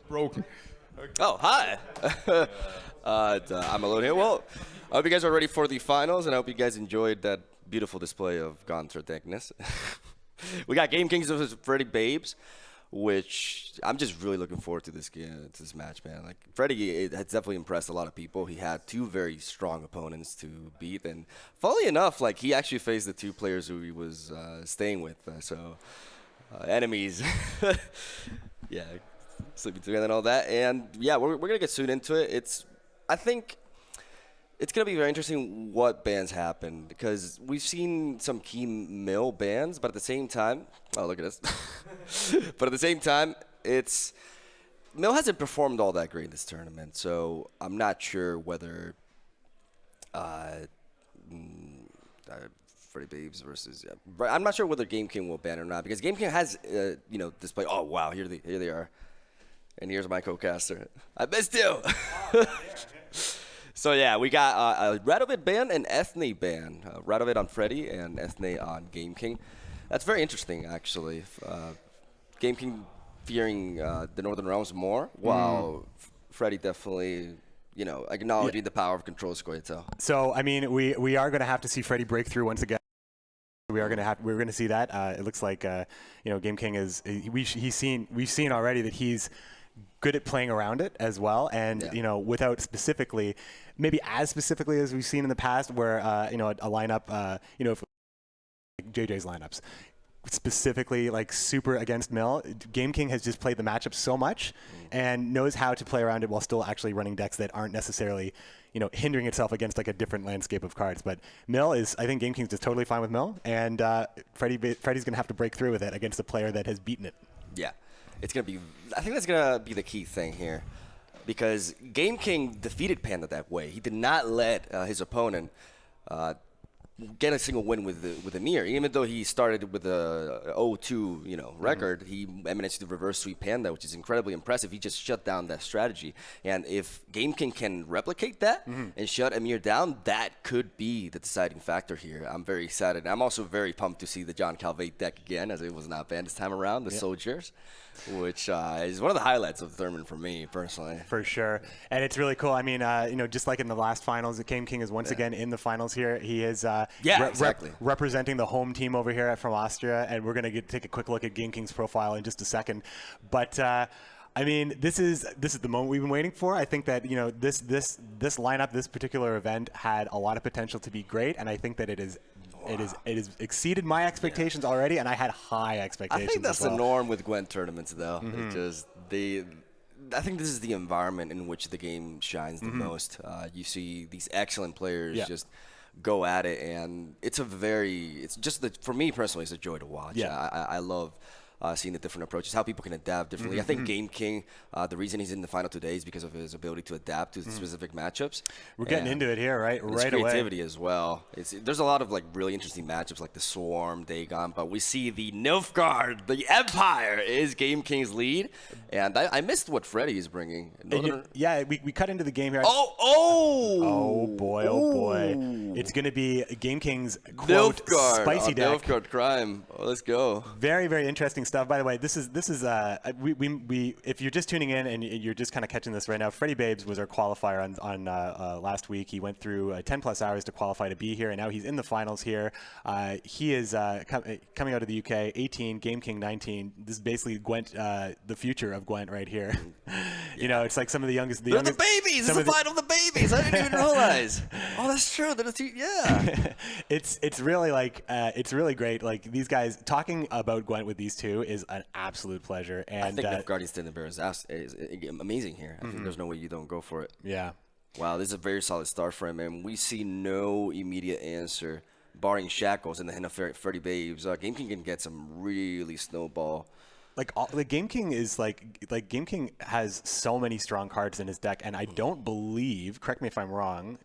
Broken. Oh, hi. I'm alone here. Well, I hope you guys are ready for the finals, and I hope you guys enjoyed that beautiful display of Gontra thickness. We got Game Kings versus Freddybabes, which I'm just really looking forward to this game, to this match, man. Like Freddie has definitely impressed a lot of people. He had two very strong opponents to beat, and funnily enough, like he actually faced the two players who he was staying with. Enemies. Yeah, sleeping together and all that. And yeah, we're gonna get soon into it. I think it's gonna be very interesting what bans happen because we've seen some key mill bans, but at the same time, oh look at this. But at the same time, it's Mill hasn't performed all that great this tournament, so I'm not sure whether Freddybabes versus but I'm not sure whether Gameking will ban or not because Gameking has displayed. Oh wow, here they are. And here's my co-caster. I missed you. So yeah, we got a Radovid ban and Ethne ban. Radovid on Freddy and Ethne on Gameking. That's very interesting, actually. Gameking fearing the Northern Realms more, while Freddy definitely, acknowledging the power of control of Scoia'Tael. So I mean, we are going to have to see Freddy break through once again. We're going to see that. It looks like Gameking is we've seen already that he's good at playing around it as well, and without specifically, maybe as specifically as we've seen in the past, where a lineup, if JJ's lineups, specifically like super against Mill, Gameking has just played the matchup so much and knows how to play around it while still actually running decks that aren't necessarily hindering itself against like a different landscape of cards. But Mill is, I think Gameking's just totally fine with Mill, and Freddy's going to have to break through with it against a player that has beaten it. Yeah. I think that's going to be the key thing here because Gameking defeated Panda that way. He did not let his opponent get a single win with a mirror. Even though he started with a 0-2 record, he managed to reverse sweep Panda, which is incredibly impressive. He just shut down that strategy. And if Gameking can replicate that and shut Emir down, that could be the deciding factor here. I'm very excited. I'm also very pumped to see the John Calvate deck again, as it was not banned this time around, the Soldiers, which is one of the highlights of the tournament for me personally. For sure. And it's really cool. I mean, just like in the last finals, the Gameking is once again in the finals here. He is exactly. Representing the home team over here from Austria, and we're going to take a quick look at Gameking's profile in just a second. But I mean, this is the moment we've been waiting for. I think that this lineup, this particular event, had a lot of potential to be great, and I think that it is. It has exceeded my expectations already, and I had high expectations. I think that's as well. the norm with Gwent tournaments, though. I think this is the environment in which the game shines the most. You see these excellent players just go at it, and for me personally, it's a joy to watch. I love seeing the different approaches, how people can adapt differently. I think Gameking, the reason he's in the final today is because of his ability to adapt to specific matchups. We're getting into it here, right away. Creativity as well. There's a lot of like really interesting matchups like the Swarm, Dagon, but we see the Nilfgaard, the Empire is Gameking's lead, and I missed what Freddy is bringing. We cut into the game here. Oh boy. It's going to be Gameking's quote spicy deck. Nilfgaard crime. Let's go. Very, very interesting stuff. By the way, this is we if you're just tuning in and you're just kind of catching this right now, Freddybabes was our qualifier on last week. He went through 10+ hours to qualify to be here, and now he's in the finals here. He is coming out of the UK, 18, Gameking 19. This is basically Gwent, the future of Gwent right here. It's like some of the youngest. They're the babies. It's the final of the babies. I didn't even realize. Oh, that's true. It's really like it's really great. Like these guys talking about Gwent with these two is an absolute pleasure. And I think Guardian Standing Bear is amazing here. I think there's no way you don't go for it. Yeah. Wow, this is a very solid start for him, and we see no immediate answer, barring Shackles and the hand of Freddybabes. Gameking can get some really snowball. The Gameking is like Gameking has so many strong cards in his deck, and I don't believe, correct me if I'm wrong,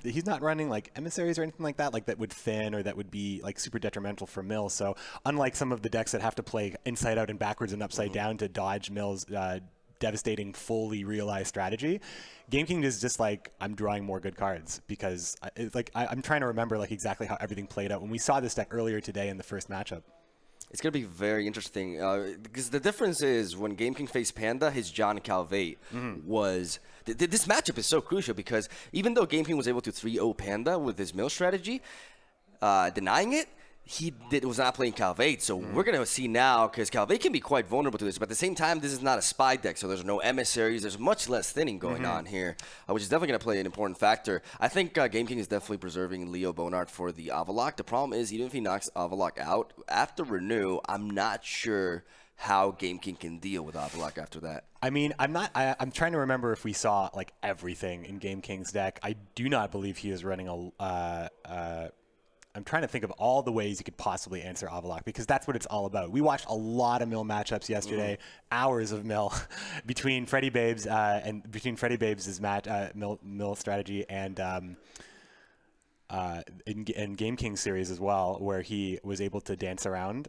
he's not running like emissaries or anything like that would thin or that would be like super detrimental for Mill. So unlike some of the decks that have to play inside out and backwards and upside down to dodge Mill's devastating, fully realized strategy, Gameking is just like, I'm drawing more good cards because I'm trying to remember like exactly how everything played out when we saw this deck earlier today in the first matchup. It's going to be very interesting because the difference is when Gameking faced Panda, his John Calvate was... This matchup is so crucial because even though Gameking was able to 3-0 Panda with his mill strategy, denying it, he was not playing Calvate. So we're going to see now, because Calvate can be quite vulnerable to this, but at the same time, this is not a spy deck, so there's no emissaries. There's much less thinning going on here, which is definitely going to play an important factor. I think Gameking is definitely preserving Leo Bonart for the Avalok. The problem is, even if he knocks Avalok out, after Renew, I'm not sure how Gameking can deal with Avalok after that. I mean, I'm trying to remember if we saw like everything in Gameking's deck. I do not believe he is running I'm trying to think of all the ways you could possibly answer Avalok, because that's what it's all about. We watched a lot of mill matchups yesterday, hours of mill between Freddybabes and between Freddybabes' mill strategy and in Gameking series as well, where he was able to dance around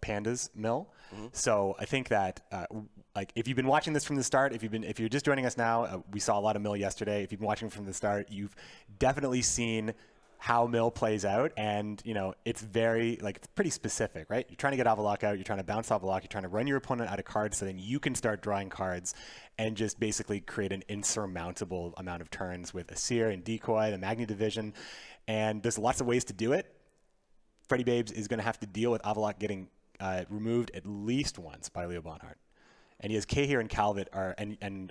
Panda's mill. So I think that like if you've been watching this from the start, if you're just joining us now, we saw a lot of mill yesterday. If you've been watching from the start, you've definitely seen how mill plays out, and it's very it's pretty specific, right? You're trying to get Avalok out, you're trying to bounce Avalok, you're trying to run your opponent out of cards so then you can start drawing cards and just basically create an insurmountable amount of turns with Asir and Decoy, the Magni Division, and there's lots of ways to do it. Freddybabes is going to have to deal with Avalok getting removed at least once by Leo Bonhart. And he has Cahir and Calvet and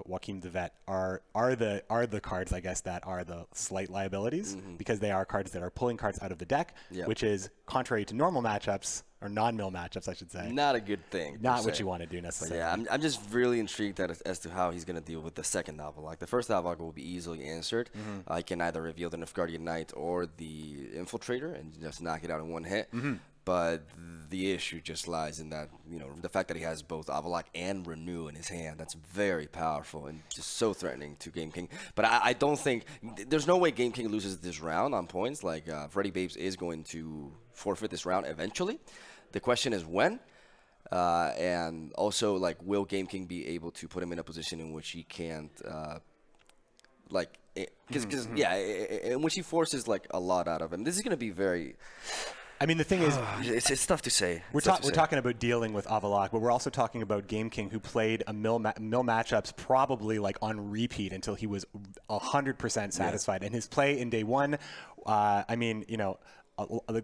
Joaquim the Vet are the cards, I guess, that are the slight liabilities, because they are cards that are pulling cards out of the deck, which is contrary to normal matchups, or non-mill matchups, I should say. Not a good thing. Not what you want to do necessarily. But yeah, I'm just really intrigued as to how he's going to deal with the second Avalok. The first Avalok will be easily answered. He can either reveal the Nilfgaardian Knight or the Infiltrator and just knock it out in one hit. But the issue just lies in that, the fact that he has both Avalok and Renew in his hand. That's very powerful and just so threatening to Gameking. But I don't think, there's no way Gameking loses this round on points. Like, Freddybabes is going to forfeit this round eventually. The question is when. And also, will Gameking be able to put him in a position in which he can't, in which he forces, a lot out of him. This is going to be very... I mean, the thing is, it's tough to say. We're talking about dealing with Avalok, but we're also talking about Gameking, who played a mill matchups probably on repeat until he was 100% satisfied. And his play in day one, there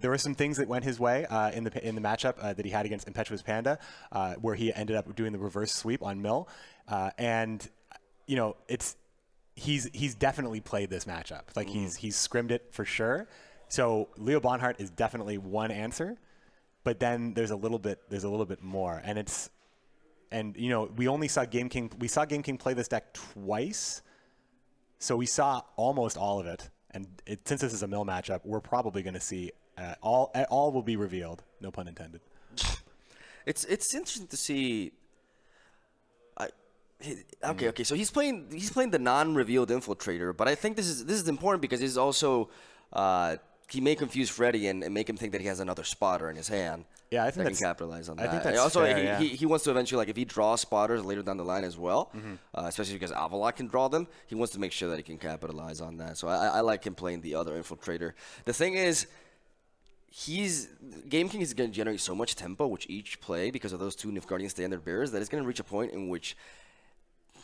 were some things that went his way in the matchup that he had against Impetuous Panda, where he ended up doing the reverse sweep on mill, he's definitely played this matchup. He's scrimmed it for sure. So Leo Bonhart is definitely one answer, but then there's a little bit more, and we only saw Gameking play this deck twice, so we saw almost all of it. And since this is a mill matchup, we're probably going to see all will be revealed. No pun intended. It's interesting to see. Okay. So he's playing the non-revealed Infiltrator, but I think this is important because he's also. He may confuse Freddy and make him think that he has another spotter in his hand. Yeah, I think that can capitalize on that. I think that's also, fair, he wants to eventually, if he draws spotters later down the line as well, especially because Avalok can draw them, he wants to make sure that he can capitalize on that. So I like him playing the other Infiltrator. The thing is, Gameking is going to generate so much tempo with each play because of those two Nilfgaardian Standard Bearers that it's going to reach a point in which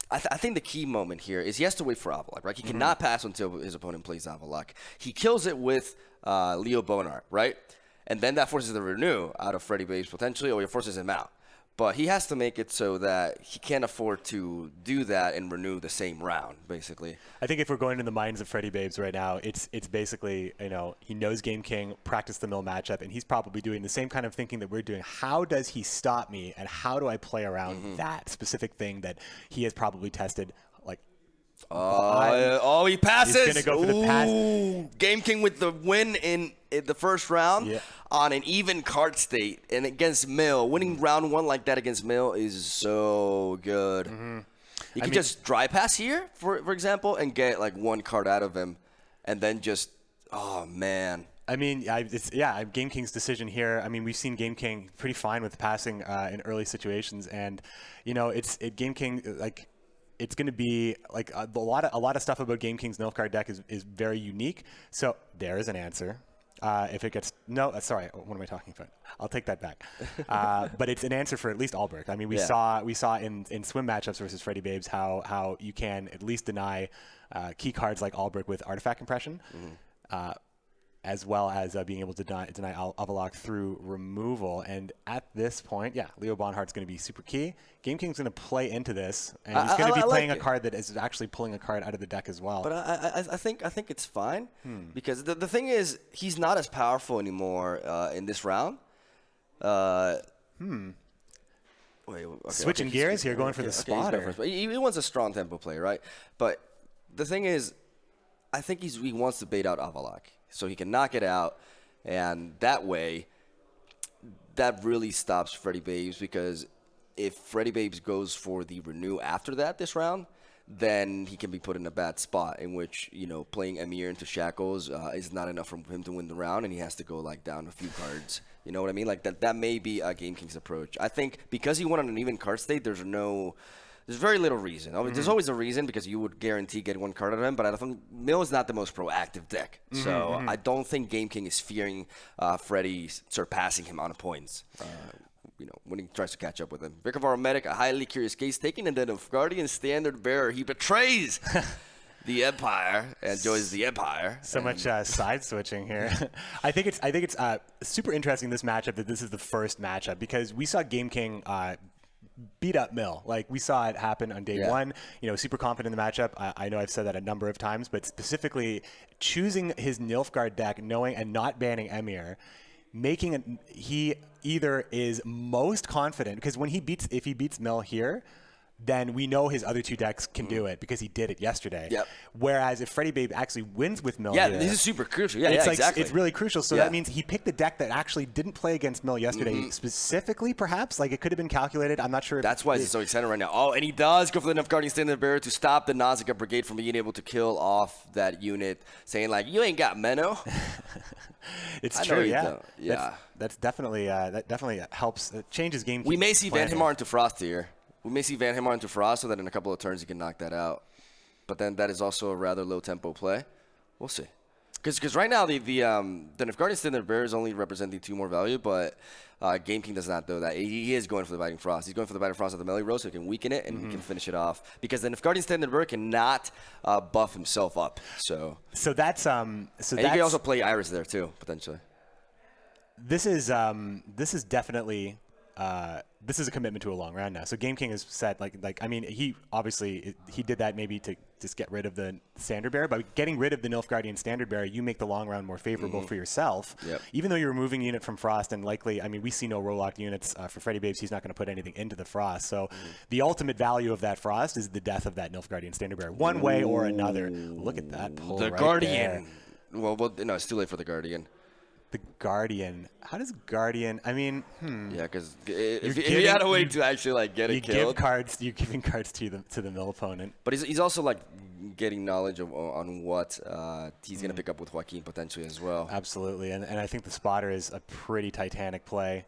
I think the key moment here is he has to wait for Avalok, right? He cannot pass until his opponent plays Avalok. He kills it with Leo Bonart, right? And then that forces the Renew out of Freddybabes potentially, or he forces him out. But he has to make it so that he can't afford to do that and Renew the same round, basically. I think if we're going to the minds of Freddybabes right now, it's basically, he knows Gameking, practiced the mill matchup, and he's probably doing the same kind of thinking that we're doing. How does he stop me, and how do I play around that specific thing that he has probably tested? He passes. He's gonna go for the pass. Gameking with the win in the first round on an even card state and against Mill. Winning round one like that against Mill is so good. You can just dry pass here, for example, and get one card out of him, and then just man. I mean, Gameking's decision here. I mean, we've seen Gameking pretty fine with passing in early situations, and Gameking it's going to be a lot of stuff about Gameking's Nilfgaard deck is very unique. So there is an answer. if it gets sorry, what am I talking about? I'll take that back. But it's an answer for at least Albrecht. I mean, we saw in swim matchups versus Freddybabes how you can at least deny key cards like Albrecht with artifact compression. As well as being able to deny Avalok through removal. And at this point, Leo Bonhart's going to be super key. Gameking's going to play into this, and he's going to be playing a card that is actually pulling a card out of the deck as well. But I think it's fine because the thing is he's not as powerful anymore in this round. Wait, okay, Switching gears here, going for the spotter. He wants a strong tempo play, right? But the thing is, I think he wants to bait out Avalok, so he can knock it out, and that way, that really stops Freddybabes, because if Freddybabes goes for the renew after this round, then he can be put in a bad spot in which, playing Emir into Shackles is not enough for him to win the round, and he has to go down a few cards. You know what I mean? That may be Gameking's approach. I think because he won on an even card state, there's very little reason. I mean, there's always a reason, because you would guarantee getting one card out of him, but I don't think Mill is not the most proactive deck. So I don't think Gameking is fearing Freddy surpassing him on points. When he tries to catch up with him. Rickavar Medic, a highly curious case taken, and then a Guardian Standard Bearer. He betrays the Empire and joins the Empire. So much side switching here. I think it's super interesting, this matchup, that this is the first matchup, because we saw Gameking beat up Mill. We saw it happen on day one. Super confident in the matchup. I know I've said that a number of times, but specifically choosing his Nilfgaard deck, knowing and not banning Emir, he either is most confident, because if he beats Mill here, then we know his other two decks can do it, because he did it yesterday. Yep. Whereas if Freddybabes actually wins with Mill here, this is super crucial. It's really crucial. So that means he picked the deck that actually didn't play against Mill yesterday, specifically, perhaps. It could have been calculated. I'm not sure. That's why he's so excited right now. Oh, and he does go for the Nilfgaardian Standard Bearer to stop the Nausicaa Brigade from being able to kill off that unit, saying, you ain't got Menno. It's true, yeah. Yeah. That's definitely, that definitely helps. It changes game. We may see Van Hemar into Frost here. We may see Van Hemar into Frost, so that in a couple of turns he can knock that out. But then that is also a rather low tempo play. We'll see. Because right now the Nilfgaardian Standard Bearer is only representing 2 more value, but Gameking does not know that. He is going for the Biting Frost. He's going for the Biting Frost at the melee row, so he can weaken it and he can finish it off. Because the Nilfgaardian Standard Bearer cannot buff himself up. So that's and you can also play Iris there too, potentially. This is definitely. This is a commitment to a long round now. So Gameking has said, he obviously did that maybe to just get rid of the Standard Bearer. But getting rid of the Nilfgaardian Standard Bearer, you make the long round more favorable for yourself. Yep. Even though you're removing a unit from Frost, and likely, we see no roll-locked units for Freddybabes. He's not going to put anything into the Frost. So the ultimate value of that Frost is the death of that Nilfgaardian Standard Bearer, one way or another. Look at that pull The right Guardian. There. Well, no, it's too late for the Guardian. The Guardian. How does Guardian? Yeah, because if you had a way to actually get it killed, you're giving cards to the Mill opponent. But he's also getting knowledge on what he's gonna pick up with Joaquin potentially as well. Absolutely, and I think the spotter is a pretty titanic play.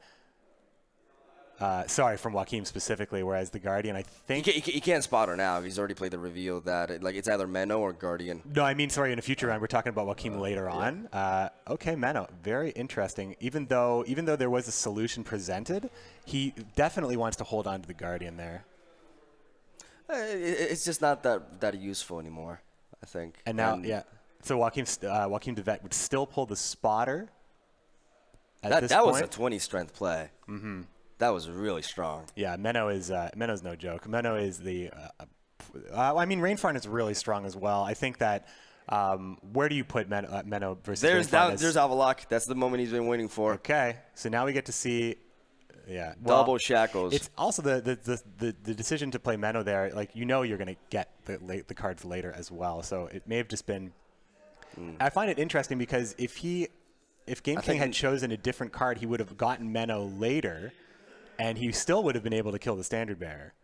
Sorry, from Joaquin specifically, whereas the Guardian, I think... He can't spot her now. He's already played the reveal that it's either Menno or Guardian. No, sorry, in a future round. We're talking about Joaquin later on. Okay, Menno. Very interesting. Even though there was a solution presented, he definitely wants to hold on to the Guardian there. It's just not that useful anymore, I think. And now, so Joaquin DeVet would still pull the spotter at this point. That was a 20 strength play. Mm-hmm. That was really strong. Yeah, Menno's no joke. Menno is the. Rainfarn is really strong as well. I think that. Where do you put Menno versus? There's Avalok. That's the moment he's been waiting for. Okay, so now we get to see. Yeah, double Shackles. It's also the decision to play Menno there. You're going to get the cards later as well. So it may have just been. I find it interesting because if Gameking had chosen a different card, he would have gotten Menno later. And he still would have been able to kill the Standard Bearer.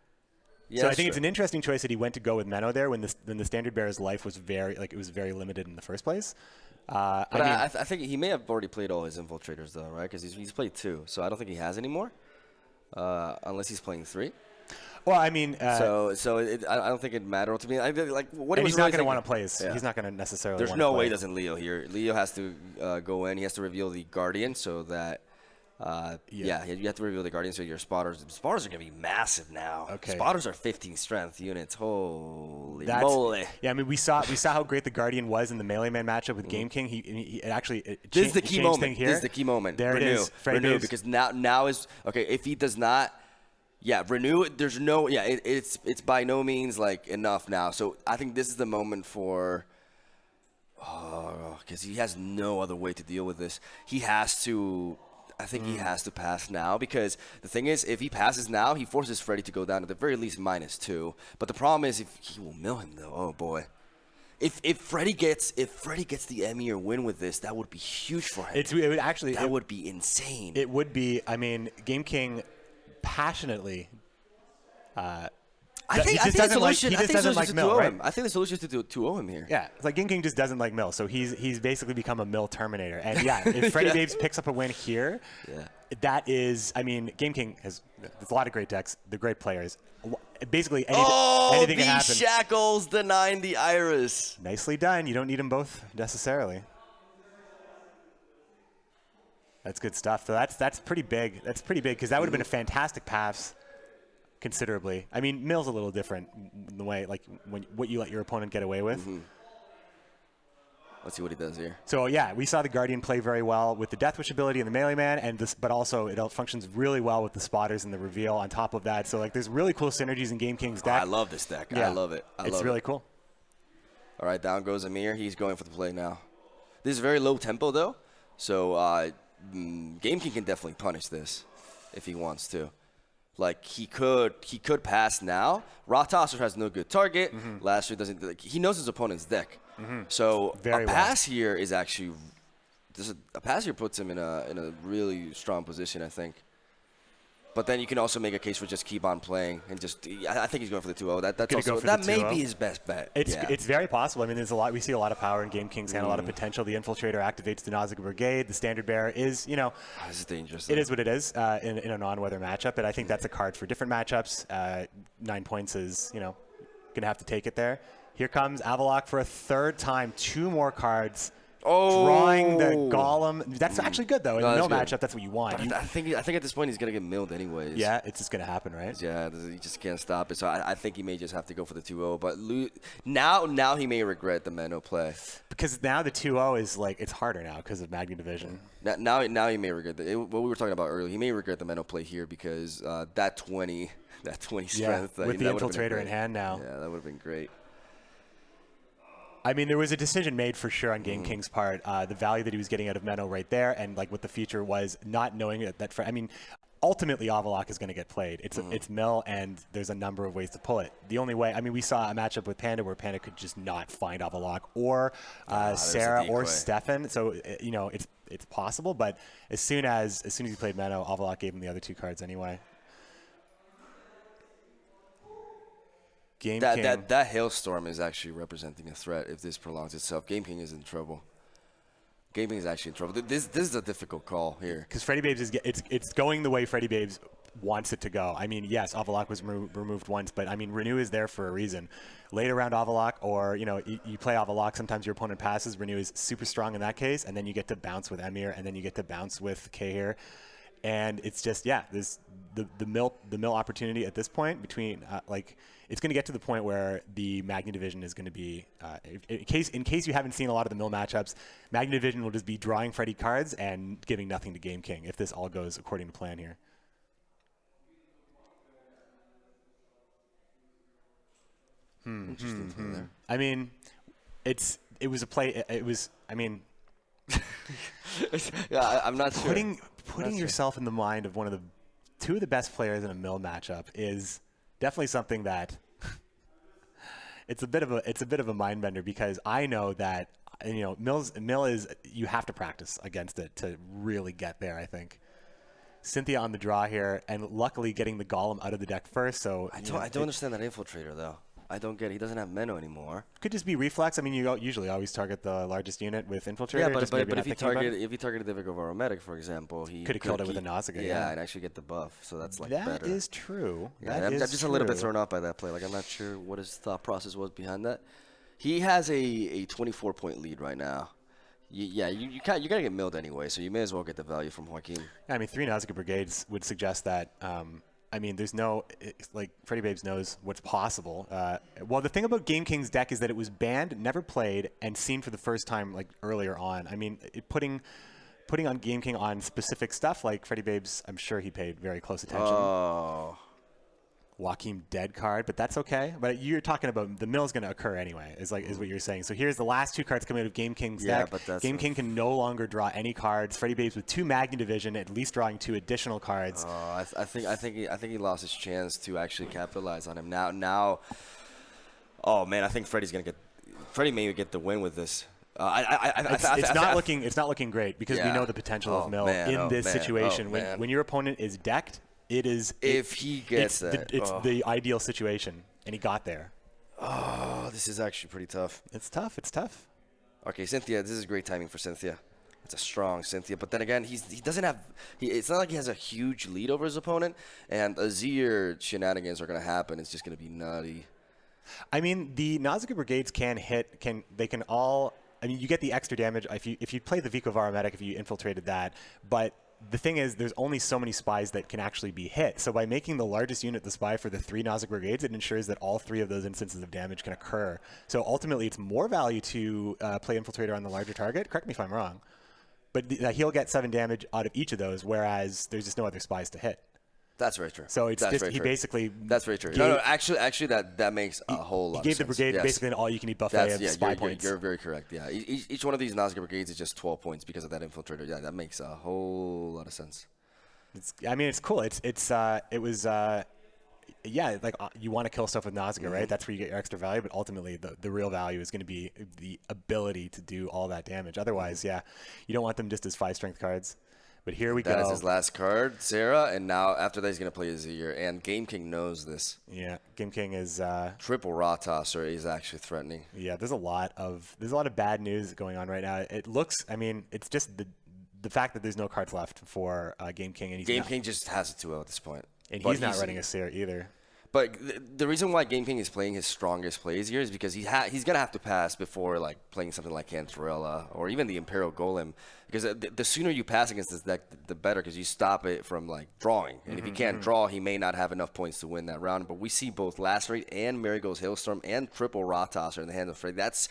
Yeah, so I think it's an interesting choice that he went to go with Menno there when the Standard Bearer's life was very limited in the first place. I think he may have already played all his infiltrators though, right? Because he's played 2, so I don't think he has any more, unless he's playing 3. Well, I mean, I don't think it mattered to me. I like what and he was he's not really going to want to thinking. play. He's not going to necessarily. There's wanna no play. way doesn't Leo here. Leo has to go in. He has to reveal the Guardian so that. You have to reveal the Guardian so your spotters. Spotters are going to be massive now. Okay. Spotters are 15 strength units. Holy moly. Yeah, I mean, we saw how great the Guardian was in the Melee Man matchup with Gameking. This is the key moment. Here. This is the key moment. There Renew. it is. Renew, because now is okay. If he does not, Renew. There's no, it's by no means like enough now. So I think this is the moment for. Because he has no other way to deal with this. He has to. I think he has to pass now, because the thing is, if he passes now, he forces Freddy to go down at the very least -2. But the problem is, if he will mill him though. Oh boy. If Freddy gets the Emir win with this, that would be huge for him. That would be insane. It would be. I mean, Gameking passionately. I think the solution is to Mill, 2-0 right? him. I think the solution is to do 2-0 him here. Yeah, it's like Gameking just doesn't like Mill, so he's basically become a Mill Terminator. And yeah, if Freddybabes picks up a win here, that is, I mean, Gameking there's a lot of great decks. They're great players. Basically, anything can happen. Shackles denying the Iris. Nicely done. You don't need them both necessarily. That's good stuff. So that's pretty big. That's pretty big, because that would have been a fantastic pass. Considerably. I mean, Mill's a little different in the way, like what you let your opponent get away with. Let's see what he does here. So yeah, we saw the Guardian play very well with the Death Wish ability and the Melee Man, but also it functions really well with the spotters and the reveal on top of that. So like, there's really cool synergies in Gameking's deck. I love this deck. Yeah. I love it. It's really cool. All right, down goes Amir. He's going for the play now. This is very low tempo though, so Gameking can definitely punish this if he wants to. Like, he could pass now. Ratasser has no good target. Last year doesn't. Like, he knows his opponent's deck. So a pass here is actually, a pass here puts him in a really strong position, I think. But then you can also make a case for just keep on playing and just. I think he's going for the 2-0. That may be his best bet. It's very possible. I mean, there's a lot. We see a lot of power in Gameking's hand, a lot of potential. The Infiltrator activates the Nausicaa Brigade. The Standard Bearer is, this is dangerous. It is what it is in a non-weather matchup. But I think that's a card for different matchups. 9 points is, gonna have to take it there. Here comes Avalok for a third time. 2 more cards. Drawing the Golem. That's actually good, though. In a mill matchup, that's what you want. I think at this point he's going to get milled anyways. Yeah, it's just going to happen, right? Yeah, he just can't stop it. So I think he may just have to go for the 2-0. But now he may regret the Menno play. Because now the 2-0 is like, it's harder now because of Magna Division. Now he may regret what we were talking about earlier. He may regret the Menno play here because that 20 strength. With the Infiltrator in hand now. Yeah, that would have been great. I mean, there was a decision made for sure on Gameking's part. The value that he was getting out of Menno right there, and like what the future was, not knowing that. I mean, ultimately, Avalok is going to get played. It's mill, and there's a number of ways to pull it. The only way, I mean, we saw a matchup with Panda where Panda could just not find Avalok or Sarah or Stefan. So it's possible, but as soon as he played Menno, Avalok gave him the other 2 cards anyway. That hailstorm is actually representing a threat if this prolongs itself. Gameking is in trouble. Gameking is actually in trouble. This is a difficult call here. Because Freddybabes it's going the way Freddybabes wants it to go. I mean, yes, Avalok was removed once, but I mean, Renew is there for a reason. Late around Avalok, or you play Avalok, sometimes your opponent passes. Renew is super strong in that case, and then you get to bounce with Emir, and then you get to bounce with K here. And it's just, there's the mill opportunity at this point between it's going to get to the point where the Magna Division is going to be in case you haven't seen a lot of the mill matchups, Magna Division will just be drawing Freddy cards and giving nothing to Gameking if this all goes according to plan here. Interesting thing there. I mean, it was a play. It was. I mean. Yeah, I'm not sure. Putting yourself in the mind of 2 of the best players in a mill matchup is definitely something that it's a bit of a mind bender, because I know that mill is, you have to practice against it to really get there. I think Cynthia on the draw here, and luckily getting the Golem out of the deck first. So I don't understand that Infiltrator though. I don't get it. He doesn't have Menno anymore. Could just be reflex. I mean, you usually always target the largest unit with Infiltrator. Yeah, but if he targeted the Vicar Medic, for example, he could have killed it with a Nausicaa. Yeah, and actually get the buff. So that's like better. That is true. Yeah, I'm just a little bit thrown off by that play. Like, I'm not sure what his thought process was behind that. He has a 24-point lead right now. You gotta get milled anyway, so you may as well get the value from Joaquin. Yeah, I mean, 3 Nausicaa Brigades would suggest that. I mean, there's no, like, Freddybabes knows what's possible. Well, the thing about Gameking's deck is that it was banned, never played, and seen for the first time, like, earlier on. I mean, putting on Gameking on specific stuff, like Freddybabes, I'm sure he paid very close attention. Oh. Joaquin dead card, but that's okay. But you're talking about the mill's going to occur anyway, is what you're saying. So here's the last 2 cards coming out of Gameking's deck. But Gameking can no longer draw any cards. Freddybabes with 2 Magna Division, at least drawing 2 additional cards. I think he lost his chance to actually capitalize on him. Now, oh man, I think Freddie may get the win with this. It's not looking great because we know the potential of Mill in this situation. When your opponent is decked, if he gets it's the ideal situation, and he got there. Oh, this is actually pretty tough. It's tough. Okay, Cynthia, this is great timing for Cynthia. It's a strong Cynthia, but then again, he doesn't have. It's not like he has a huge lead over his opponent, and Azir shenanigans are going to happen. It's just going to be nutty. I mean, the Nausicaa Brigades can hit. They can all. I mean, you get the extra damage if you play the Vico Varomedic, if you infiltrated that, but. The thing is, there's only so many spies that can actually be hit. So by making the largest unit the spy for the 3 Nausicaa Brigades, it ensures that all 3 of those instances of damage can occur. So ultimately, it's more value to play Infiltrator on the larger target. Correct me if I'm wrong. But he'll get 7 damage out of each of those, whereas there's just no other spies to hit. That's very true. So it's he basically. That's very true. No, actually, that makes a whole lot of sense. He gave the brigade basically an all-you-can-eat buffet of spy points. You're very correct. Yeah, each one of these Nausicaa Brigades is just 12 points because of that Infiltrator. Yeah, that makes a whole lot of sense. It's cool. Like you want to kill stuff with Nausicaa, right? That's where you get your extra value. But ultimately, the real value is going to be the ability to do all that damage. Otherwise, you don't want them just as 5 strength cards. But here we go. That is his last card, Sarah, and now after that he's going to play Azir, and Gameking knows this. Yeah, Gameking is triple Raw Tosser is actually threatening. Yeah, there's a lot of bad news going on right now. It looks, I mean, it's just the fact that there's no cards left for Gameking, and Gameking just has it 2-0 at this point. And he's not running a Seer either. But the reason why Gameking is playing his strongest plays here is because he's going to have to pass before like playing something like Cantarella or even the Imperial Golem. Because the sooner you pass against this deck, the better, because you stop it from like drawing. And if he can't draw, he may not have enough points to win that round. But we see both Lacerate and Marigold's Hailstorm and triple Raw Tosser in the hands of Freddy. That's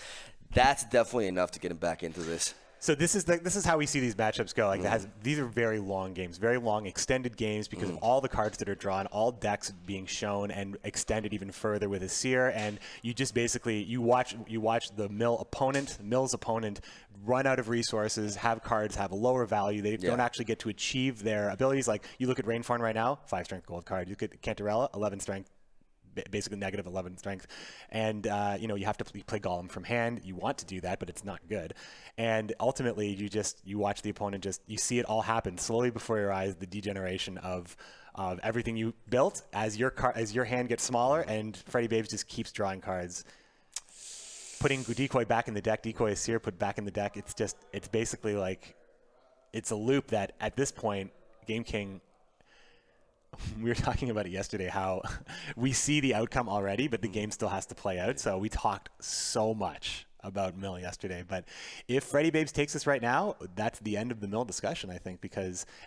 definitely enough to get him back into this. So this is how we see these matchups go. Like these are very long games, very long extended games because of all the cards that are drawn, all decks being shown and extended even further with a Seer, and you just basically you watch the Mill's opponent run out of resources, have cards have a lower value. They don't actually get to achieve their abilities. Like you look at Rainforn right now, 5 strength gold card. You look at Cantarella, 11 strength. Basically negative 11 strength, and you have to play Golem from hand. You want to do that, but it's not good. And ultimately, you watch the opponent you see it all happen slowly before your eyes. The degeneration of everything you built as your hand gets smaller, and Freddybabes just keeps drawing cards, putting Decoy back in the deck. Decoy is Seer put back in the deck. It's basically like it's a loop that at this point, Gameking. We were talking about it yesterday, how we see the outcome already, but the game still has to play out. So we talked so much about Mill yesterday. But if Freddybabes takes this right now, that's the end of the Mill discussion, I think,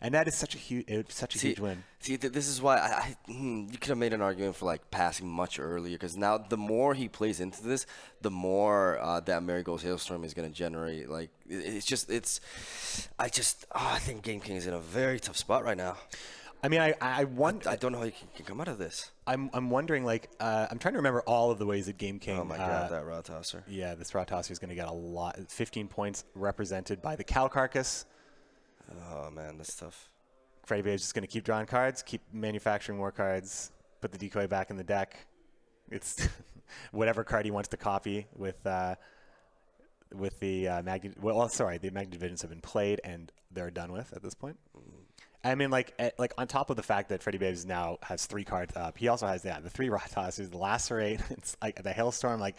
and that is such a huge win. See, this is why you could have made an argument for like passing much earlier, because now the more he plays into this, the more that Marigold's Hailstorm is going to generate. Like I think Gameking is in a very tough spot right now. I mean, I don't know how you can come out of this. I'm wondering, like, I'm trying to remember all of the ways that Gameking. Oh my God, that Raw Tosser. Yeah, this Raw Tosser is going to get a lot. 15 points represented by the Cow Carcass. Oh man, that's tough. Freddybabes is just going to keep drawing cards, keep manufacturing more cards, put the Decoy back in the deck. It's whatever card he wants to copy with the Magna. Well, sorry, the Magna Divisions have been played and they're done with at this point. I mean, like on top of the fact that Freddybabes now has 3 cards up, he also has the 3 raw tosses, the lacerate, it's like the hailstorm, like.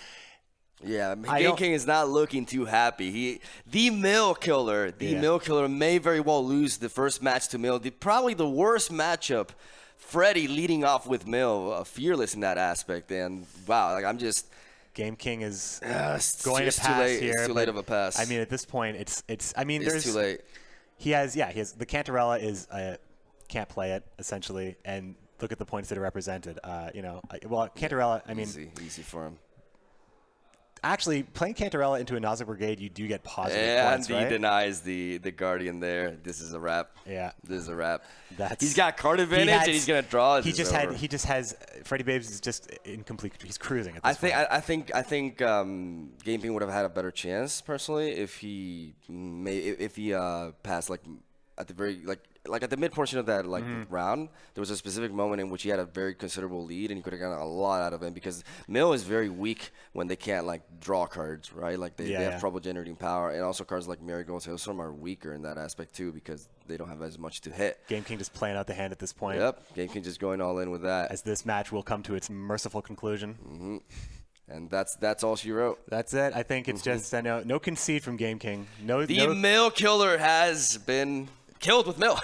Yeah, Gameking is not looking too happy. The Mill Killer may very well lose the first match to Mill. Probably the worst matchup. Freddy leading off with Mill, fearless in that aspect, and wow, like I'm just. Gameking is going to pass here. It's too late of a pass. I mean, at this point, it's. I mean, it's too late. He has the Cantarella is can't play it essentially, and look at the points that are represented. Well, Cantarella. I mean, easy for him. Actually, playing Cantarella into a Nausea Brigade, you do get positive points, and he denies the Guardian there. This is a wrap. Yeah. This is a wrap. He's got card advantage, and he's going to draw. He just has Freddybabes is just incomplete. He's cruising at this point. I think Gameking would have had a better chance, personally, if he passed at the very at the mid portion of that round. There was a specific moment in which he had a very considerable lead, and he could have gotten a lot out of him because Mill is very weak when they can't draw cards, right? Like they have trouble generating power, and also cards like Marigold's Hailstorm are weaker in that aspect too because they don't have as much to hit. Gameking just playing out the hand at this point. Yep, Gameking just going all in with that. As this match will come to its merciful conclusion. Mm-hmm. And that's all she wrote. That's it. I think it's just no concede from Gameking. The Mill Killer has been killed with Mill.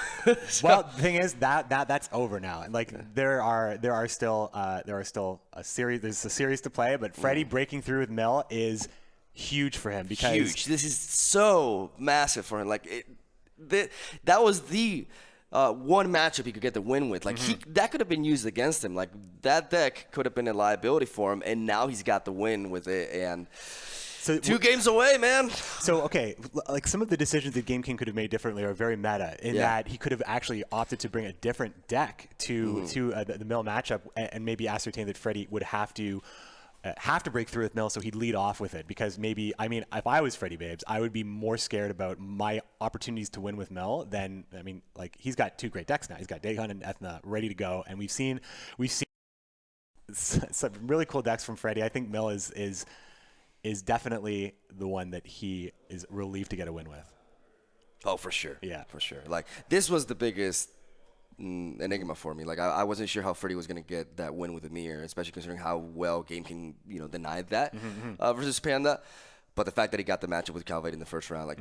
Well, the thing is that's over now, and there are still a series. There's a series to play, but Freddy breaking through with Mill is huge for him because huge. This is so massive for him. That was the one matchup he could get the win with. That could have been used against him. That deck could have been a liability for him, and now he's got the win with it. And so 2 games away, man. So, okay, some of the decisions that Gameking could have made differently are very meta in that he could have actually opted to bring a different deck to the Mill matchup and maybe ascertain that Freddy would have to break through with Mill, so he'd lead off with it. Because if I was Freddybabes, I would be more scared about my opportunities to win with Mill than, he's got 2 great decks now. He's got Dagon and Ethna ready to go, and we've seen some really cool decks from Freddy. I think Mill is definitely the one that he is relieved to get a win with. Oh, for sure. Yeah. For sure. This was the biggest enigma for me. I wasn't sure how Freddy was going to get that win with Amir, especially considering how well Gameking, denied that versus Panda. But the fact that he got the matchup with Calvade in the first round,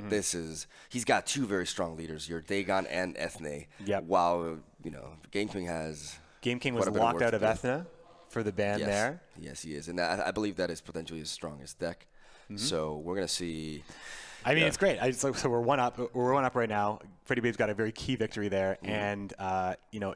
he's got 2 very strong leaders, your Dagon and Ethne. Yep. While, Gameking was locked out of Ethna for the ban there. Yes, he is. And I believe that is potentially his strongest deck. So we're going to see. It's great. So we're 1 up. We're 1 up right now. Freddybabes got a very key victory there, and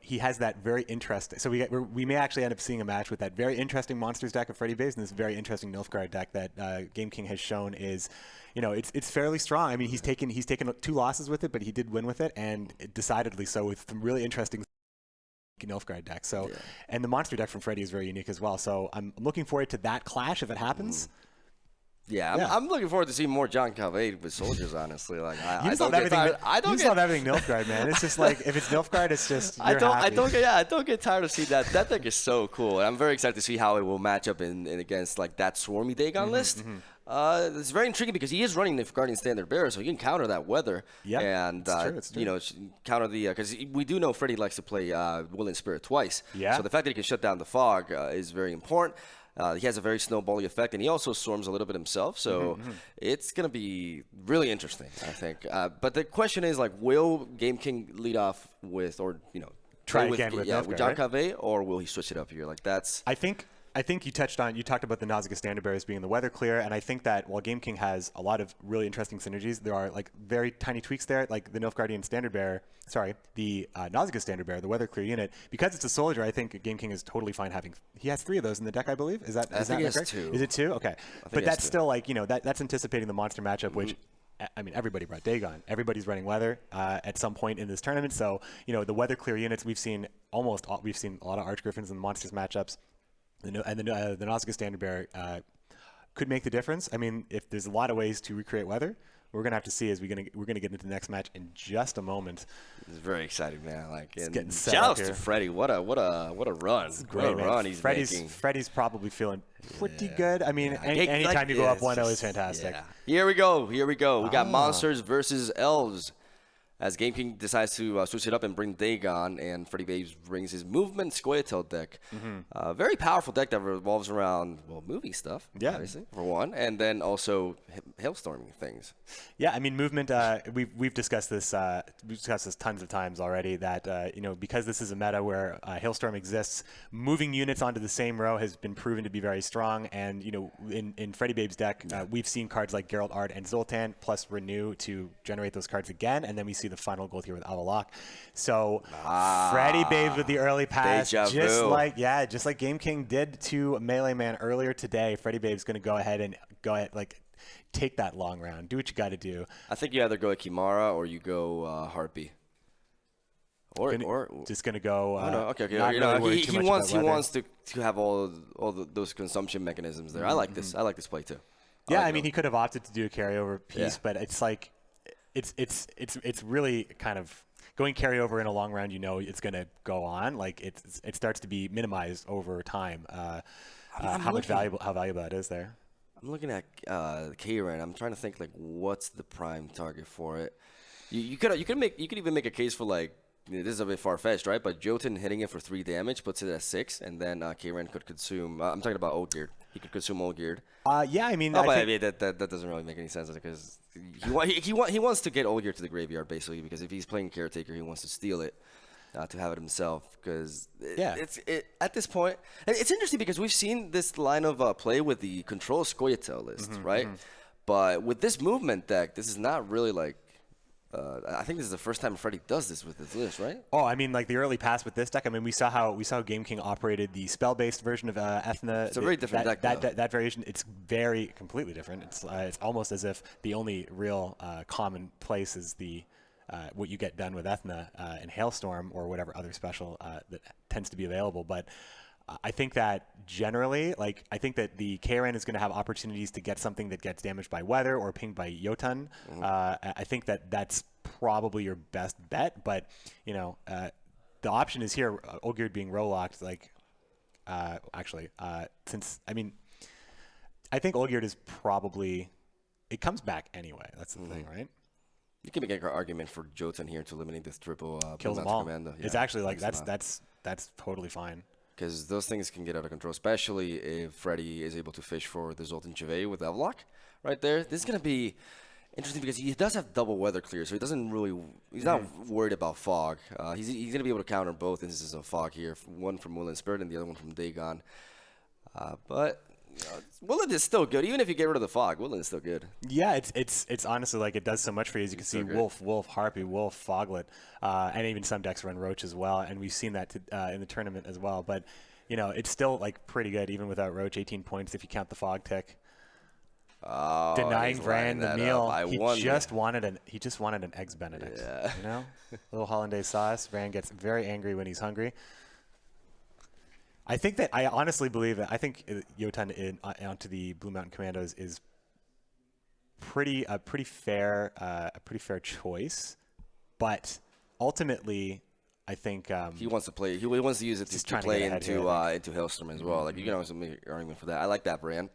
he has that very interesting. So we may actually end up seeing a match with that very interesting Monsters deck of Freddybabes and this very interesting Nilfgaard deck that Gameking has shown is, it's fairly strong. He's taken 2 losses with it, but he did win with it, and decidedly so with some really interesting Nilfgaard deck. So, and the monster deck from Freddy is very unique as well. So I'm looking forward to that clash if it happens. I'm looking forward to seeing more John Calvade with soldiers. Honestly, I don't love everything Nilfgaard, man. It's just if it's Nilfgaard, it's just I don't get tired of seeing that. That deck is so cool, and I'm very excited to see how it will match up in against that Swarmy Dagon list. It's very intriguing because he is running the Guardian Standard Bearer, so he can counter that weather. Yeah, and it's true. Counter the because we do know Freddy likes to play Will and Spirit twice. Yeah. So the fact that he can shut down the fog is very important. He has a very snowbally effect, and he also storms a little bit himself. So it's going to be really interesting, I think. But the question is, will Gameking lead off with, or try again with John Calvade, or will he switch it up here? I think you talked about the Nausicaa Standard Bearers being the weather clear, and I think that while Gameking has a lot of really interesting synergies, there are very tiny tweaks there, like the Nilfgaardian Standard Bearer, the Nausicaa Standard Bearer, the weather clear unit. Because it's a soldier, I think Gameking is totally fine having. He has 3 of those in the deck, I believe. Is that correct? 2. Is it 2? Okay, but that's still that's anticipating the monster matchup, which. Everybody brought Dagon. Everybody's running weather at some point in this tournament. So, the weather clear units, we've seen a lot of Archgriffins in the monsters matchups. The Nausicaa Standard Bearer could make the difference. If there's a lot of ways to recreate weather, we're gonna have to see as we're gonna get into the next match in just a moment. It's very exciting, man. Shout out to Freddy. What a run! Great run he's making. Freddy's probably feeling pretty good. Anytime you go up 1-0 is fantastic. Yeah. Here we go. We got monsters versus elves. as Gameking decides to switch it up and bring Dagon, and Freddybabes brings his movement Scoia'Tael deck. Very powerful deck that revolves around, well, moving stuff, obviously, for one, and then also hailstorming things. Yeah, I mean, movement, we've discussed this tons of times already, that, you know, because this is a meta where Hailstorm exists, moving units onto the same row has been proven to be very strong. And, you know, in Freddybabes' deck, we've seen cards like Geralt Ard and Zoltan plus Renew to generate those cards again. And then we see the final gold here with Avalok. So Freddybabes with the early pass, just like Gameking did to Melee Man earlier today. Freddybabes going to go ahead, like, take that long round. Do what you got to do. I think you either go Kimara or you go Harpy. Or just going to go. Oh, no, okay. Not You really know, worried he too much wants about weather. to have all those consumption mechanisms there. I like this. I like this play too. Yeah, like I mean, he could have opted to do a carryover piece, Yeah. but it's like, it's really kind of going carryover in a long round. You know, it's going to go on. Like it starts to be minimized over time. How valuable that is there. I'm looking at K-Ran. I'm trying to think like what's the prime target for it. You could even make a case for like, this is a bit far-fetched, right? But Jotun hitting it for 3 damage puts it at 6, and then K-Ran could consume. I'm talking about Olgierd. He could consume Olgierd. Yeah, I mean, But I mean that doesn't really make any sense because he wants to get Olgierd to the graveyard basically, because if he's playing Caretaker, he wants to steal it to have it himself. Because it's at this point, and it's interesting because we've seen this line of play with the control Scoia'Tael list, right? But with this movement deck, this is not really like. I think this is the first time Freddy does this with this list, right? Oh, I mean, like the early pass with this deck. I mean, we saw how Gameking operated the spell-based version of Ethna. It's a very different deck. That variation, it's completely different. It's almost as if the only real common place is the what you get done with Ethna in Hailstorm or whatever other special that tends to be available. But I think that generally, like, I think that the K-Ran is going to have opportunities to get something that gets damaged by weather or pinged by Jotun. I think that that's probably your best bet. But, you know, the option is here, Olgierd being row-locked, like, since, I mean, I think Olgierd is probably, it comes back anyway. That's the thing, right? You can make an argument for Jotun here to eliminate this triple Kills them all. It's actually like, that's totally fine. Because those things can get out of control, especially if Freddy is able to fish for the Zoltan Chevy with Avalok right there. This is going to be interesting because he does have double weather clear, so he's not worried about fog. He's going to be able to counter both instances of fog here, one from Will and Spirit and the other one from Dagon. But Willen is still good. Even if you get rid of the fog, Willen is still good. Yeah, it's honestly like it does so much for you. As you can see, Wolf, Harpy, Wolf, Foglet, and even some decks run Roach as well. And we've seen that in the tournament as well. But, you know, it's still like pretty good even without Roach. 18 points if you count the fog tick. Oh, Denying Vran the meal. He just wanted an Eggs Benedict. Yeah. You know, little hollandaise sauce. Vran gets very angry when he's hungry. I honestly believe that I think Jotun onto the Blue Mountain Commandos is a pretty fair choice, but ultimately, I think he wants to play. He wants to use it to play into Hailstorm as well. Like you can always make an argument for that. I like that brand.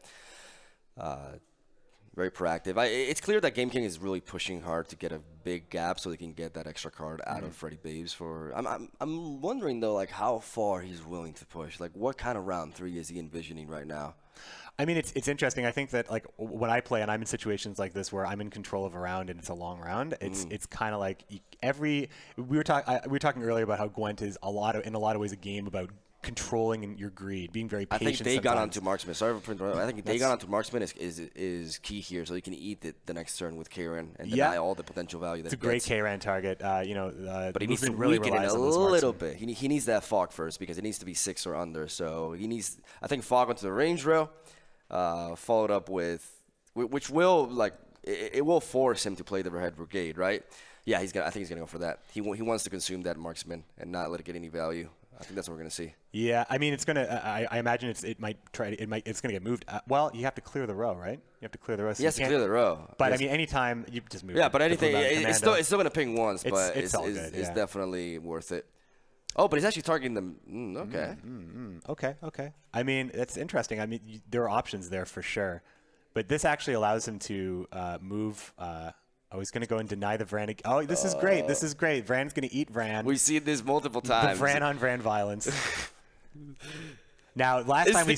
Very proactive. It's clear that Gameking is really pushing hard to get a big gap so they can get that extra card out of Freddybabes. I'm wondering though, like how far he's willing to push. Like what kind of round 3 is he envisioning right now? I mean, it's interesting. I think that like when I play and I'm in situations like this where I'm in control of a round and it's a long round, it's kind of like we were talking earlier about how Gwent is in a lot of ways a game about controlling your greed, being very patient. I think they got onto Marksman. Sorry for interrupting. I think they got onto Marksman is key here, so you can eat the next turn with K-Ran and deny all the potential value that it's a great K-Ran target. But he needs to really weaken it a little bit. He needs that fog first because it needs to be 6 or under. So he needs, I think, fog onto the range row, followed up with, which will like it will force him to play the Red Brigade, right? Yeah, I think he's gonna go for that. He wants to consume that Marksman and not let it get any value. I think that's what we're going to see. Yeah, I mean, it's going to. I imagine it's going to get moved. Well, you have to clear the row, right? You have to clear the row. So he has to clear the row. But I mean, anytime you just move. Yeah, but anything, it's still going to ping once, but it's good, definitely worth it. Oh, but he's actually targeting them. Okay. Okay. I mean, that's interesting. I mean, there are options there for sure, but this actually allows him to move Oh, he's going to go and deny the Vran. Oh, this is great. This is great. Vran's going to eat Vran. We've seen this multiple times. The Vran on Vran violence. Now, last time we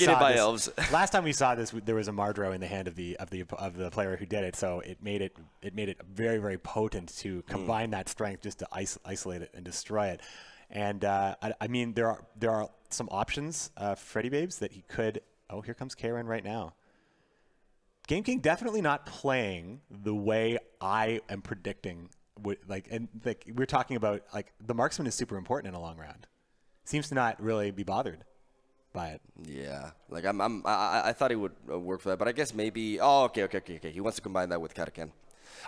saw this, there was a Mardro in the hand of the player who did it. So it made it very, very potent to combine that strength just to isolate it and destroy it. And I mean, there are some options, Freddybabes, that he could. Oh, here comes Karen right now. Gameking definitely not playing the way I am predicting. We're talking about, like, the marksman is super important in a long round. Seems to not really be bothered by it. Yeah, like I thought he would work for that, but I guess maybe. Oh, okay. He wants to combine that with Katakhan.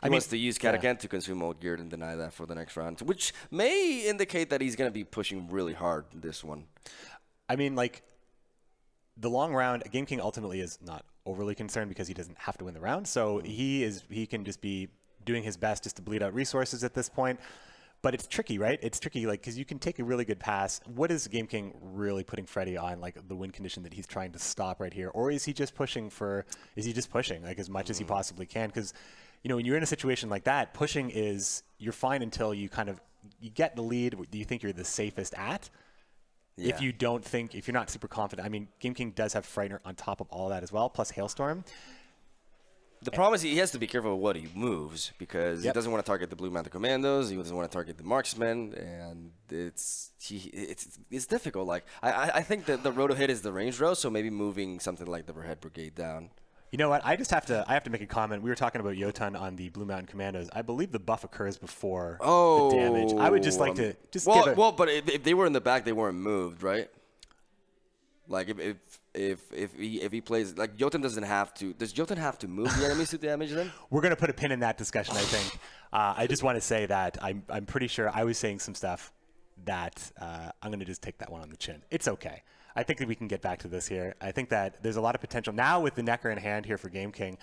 He wants to use Katakhan to consume old gear and deny that for the next round, which may indicate that he's going to be pushing really hard this one. I mean, like, the long round, Gameking ultimately is not overly concerned because he doesn't have to win the round. So he can just be doing his best just to bleed out resources at this point. But it's tricky, right? It's tricky, like, because you can take a really good pass. What is Gameking really putting Freddy on, like, the win condition that he's trying to stop right here? Or is he just pushing like as much as he possibly can? Because, you know, when you're in a situation like that, pushing is, you're fine until you you get the lead that you think you're the safest at. Yeah. If you're not super confident. I mean, Gameking does have Frightener on top of all of that as well, plus Hailstorm. The problem is he has to be careful with what he moves, because he doesn't want to target the Blue Mountain Commandos. He doesn't want to target the marksmen, and it's difficult. Like, I think that the road to hit is the range row, so maybe moving something like the Verhead Brigade down. You know what? I have to make a comment. We were talking about Jotun on the Blue Mountain Commandos. I believe the buff occurs before the damage. I would just like to but if they were in the back, they weren't moved, right? Like, if he plays, like, Jotun doesn't have to. Does Jotun have to move the enemies to damage them? We're gonna put a pin in that discussion, I think. I just want to say that I'm pretty sure I was saying some stuff that I'm gonna just take that one on the chin. It's okay. I think that we can get back to this here. I think that there's a lot of potential now with the Necker in hand here for Gameking.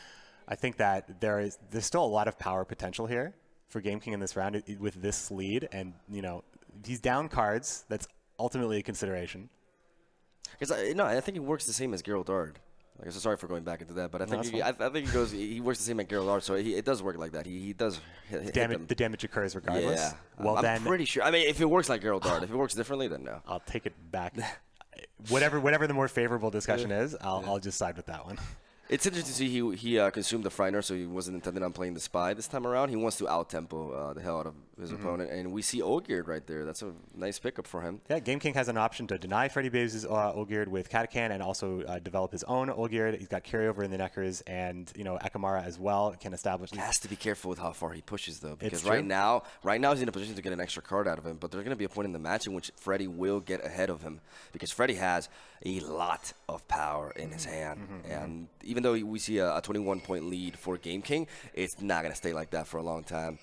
I think that there's still a lot of power potential here for Gameking in this round with this lead, and, you know, he's down cards. That's ultimately a consideration. Because I think he works the same as Geralt Ard. Like, so sorry for going back into that, but I think he works the same as Geralt Ard, so it does work like that. He does hit them. The damage occurs regardless. Yeah, well, I'm pretty sure. I mean, if it works like Geralt Ard, if it works differently, then no. I'll take it back. Whatever the more favorable discussion is, I'll just side with that one. It's interesting to see he consumed the Frightener, so he wasn't intended on playing the Spy this time around. He wants to out-tempo the hell out of his opponent, and we see Olgierd right there. That's a nice pickup for him. Yeah, Gameking has an option to deny Freddybabes' Olgierd with Katakhan and also develop his own Olgierd. He's got carryover in the Neckers, and, you know, Akamara as well can establish. He has to be careful with how far he pushes, though, because right now he's in a position to get an extra card out of him, but there's going to be a point in the match in which Freddy will get ahead of him, because Freddy has a lot of power in his hand, and even though we see a 21-point lead for Gameking, it's not going to stay like that for a long time.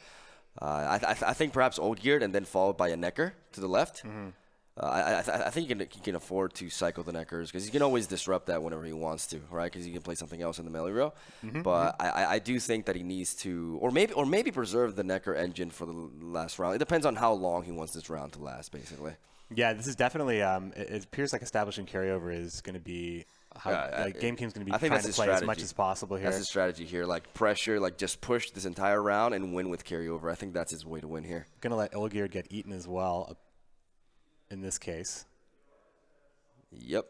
I think perhaps Olgierd and then followed by a Necker to the left. I think he can afford to cycle the Neckers, because he can always disrupt that whenever he wants to, right? Because he can play something else in the melee row. But I do think that he needs to, or maybe preserve the Necker engine for the last round. It depends on how long he wants this round to last, basically. Yeah, this is definitely. It appears like establishing carryover is going to be how Gameking's going to be trying to play as much as possible here. That's his strategy here, like pressure, like just push this entire round and win with carryover. I think that's his way to win here. Going to let Olgierd get eaten as well. In this case. Yep.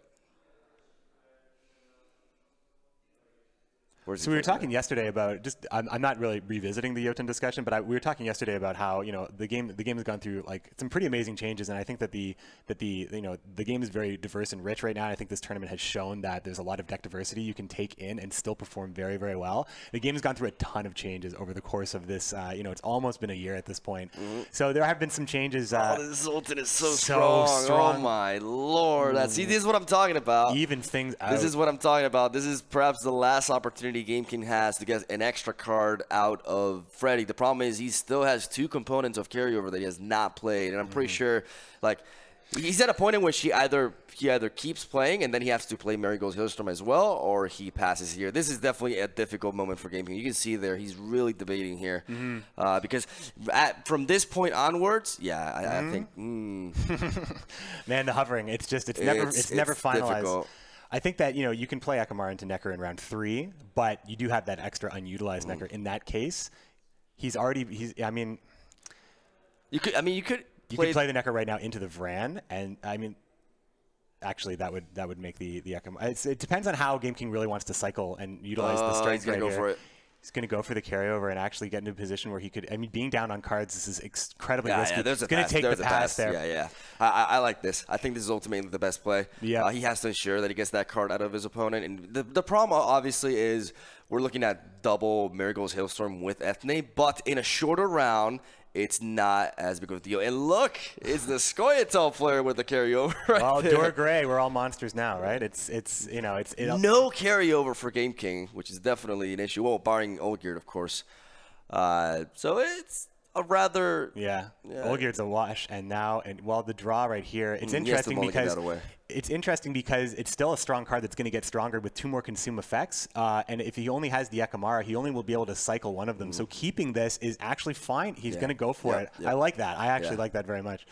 So we were talking yesterday about I'm not really revisiting the Jotun discussion, but we were talking yesterday about how, you know, the game has gone through like some pretty amazing changes, and I think that the game is very diverse and rich right now. And I think this tournament has shown that there's a lot of deck diversity you can take in and still perform very, very well. The game has gone through a ton of changes over the course of this. It's almost been a year at this point. So there have been some changes. This Zoltan is so strong. Oh my lord! See, this is what I'm talking about. Evens things out. This is what I'm talking about. This is perhaps the last opportunity Gameking has to get an extra card out of Freddy. The problem is he still has two components of carryover that he has not played, and I'm pretty sure, like, he's at a point in which he either keeps playing and then he has to play Marigold's Hailstorm as well, or he passes here. This is definitely a difficult moment for Gameking. You can see there he's really debating here, because from this point onwards, I think man, the hovering, it's never finalized. Difficult. I think that, you can play Akamara into Necker in round 3, but you do have that extra unutilized Necker in that case. I mean, you could you could play the Necker right now into the Vran, and I mean, actually that would make the Ekimara. It depends on how Gameking really wants to cycle and utilize the strength. He's gonna go for it. He's going to go for the carryover and actually get into a position where he could. I mean, being down on cards, this is incredibly risky. Yeah, He's going to take the pass there. Yeah. I like this. I think this is ultimately the best play. Yeah. He has to ensure that he gets that card out of his opponent. And the problem, obviously, is we're looking at double Marigold's Hailstorm with Ethne, but in a shorter round, it's not as big of a deal. And look, it's the Scoia'Tael player with the carryover right there. Dor Gray, we're all monsters now, right? It's no carryover for Gameking, which is definitely an issue. Well, barring Olgierd, of course. So it's a rather Olgierd's a wash, and the draw right here, it's interesting because it's still a strong card that's going to get stronger with 2 more consume effects, and if he only has the Ekimara, he only will be able to cycle one of them. So keeping this is actually fine. He's going to go for it. I like that. I actually like that very much.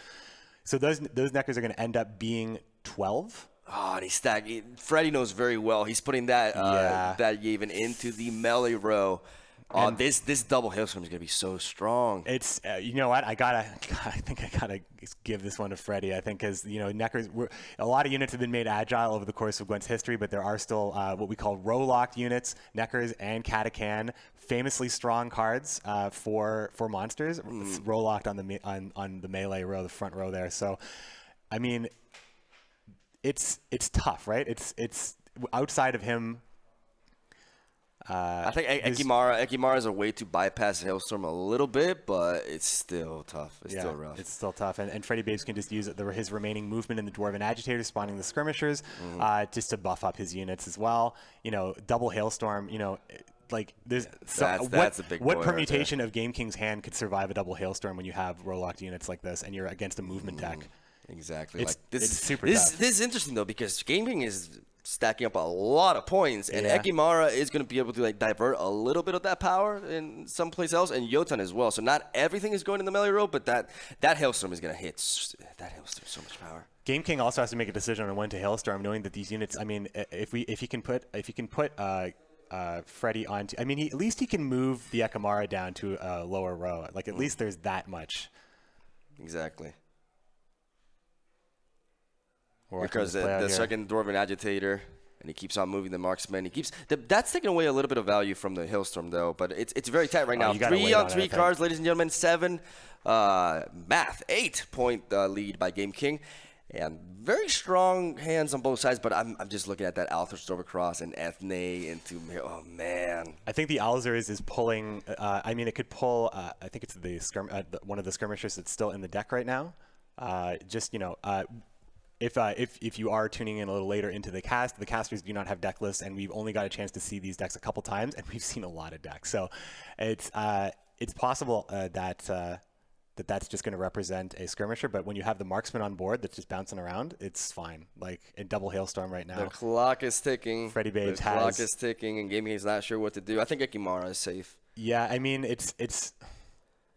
So those Neckers are going to end up being 12. Oh, and he's stacking. Freddy knows very well. He's putting that Yavin into the melee row. This double Hailstorm is going to be so strong. It's you know what, I think I gotta give this one to Freddy. I think because Neckers, a lot of units have been made agile over the course of Gwent's history, but there are still what we call row locked units. Neckers and Katakan, famously strong cards for monsters, row locked on the melee row, the front row there. So, I mean, it's tough, right? It's outside of him. I think Ekimara is a way to bypass Hailstorm a little bit, but it's still tough. It's still rough. It's still tough. And Freddybabes can just use his remaining movement in the Dwarven Agitator, spawning the Skirmishers, just to buff up his units as well. Double Hailstorm, like there's that's a big what boy permutation of Gameking's hand could survive a double Hailstorm when you have row-locked units like this and you're against a movement deck? Exactly. It's super This tough. is interesting, though, because Gameking is stacking up a lot of points, and Ekimara is going to be able to divert a little bit of that power in someplace else, and Jotun as well. So not everything is going in the melee row, but that Hailstorm is going to hit. That Hailstorm so much power. Gameking also has to make a decision on when to Hailstorm, knowing that these units. I mean, if he can put Freddy onto. I mean, at least he can move the Ekimara down to a lower row. Like at least there's that much. Exactly. Because the second Dwarven Agitator, and he keeps on moving the Marksman. That's taking away a little bit of value from the Hailstorm, though. But it's very tight right now. 3-on-3 cards, ladies and gentlemen. 7, 8-point lead by Gameking. And very strong hands on both sides, but I'm just looking at that Althor Stormcross and Ethne into, oh man. I think the Alzur is pulling, I mean, it could pull, I think it's one of the Skirmishers that's still in the deck right now. If you are tuning in a little later into the casters do not have deck lists, and we've only got a chance to see these decks a couple times, and we've seen a lot of decks. So it's possible that's just going to represent a skirmisher, but when you have the marksman on board that's just bouncing around, it's fine. Like in double Hailstorm right now. The clock is ticking. Freddybabes The clock is ticking, and Gaming is not sure what to do. I think Ekimara is safe. Yeah, I mean, it's.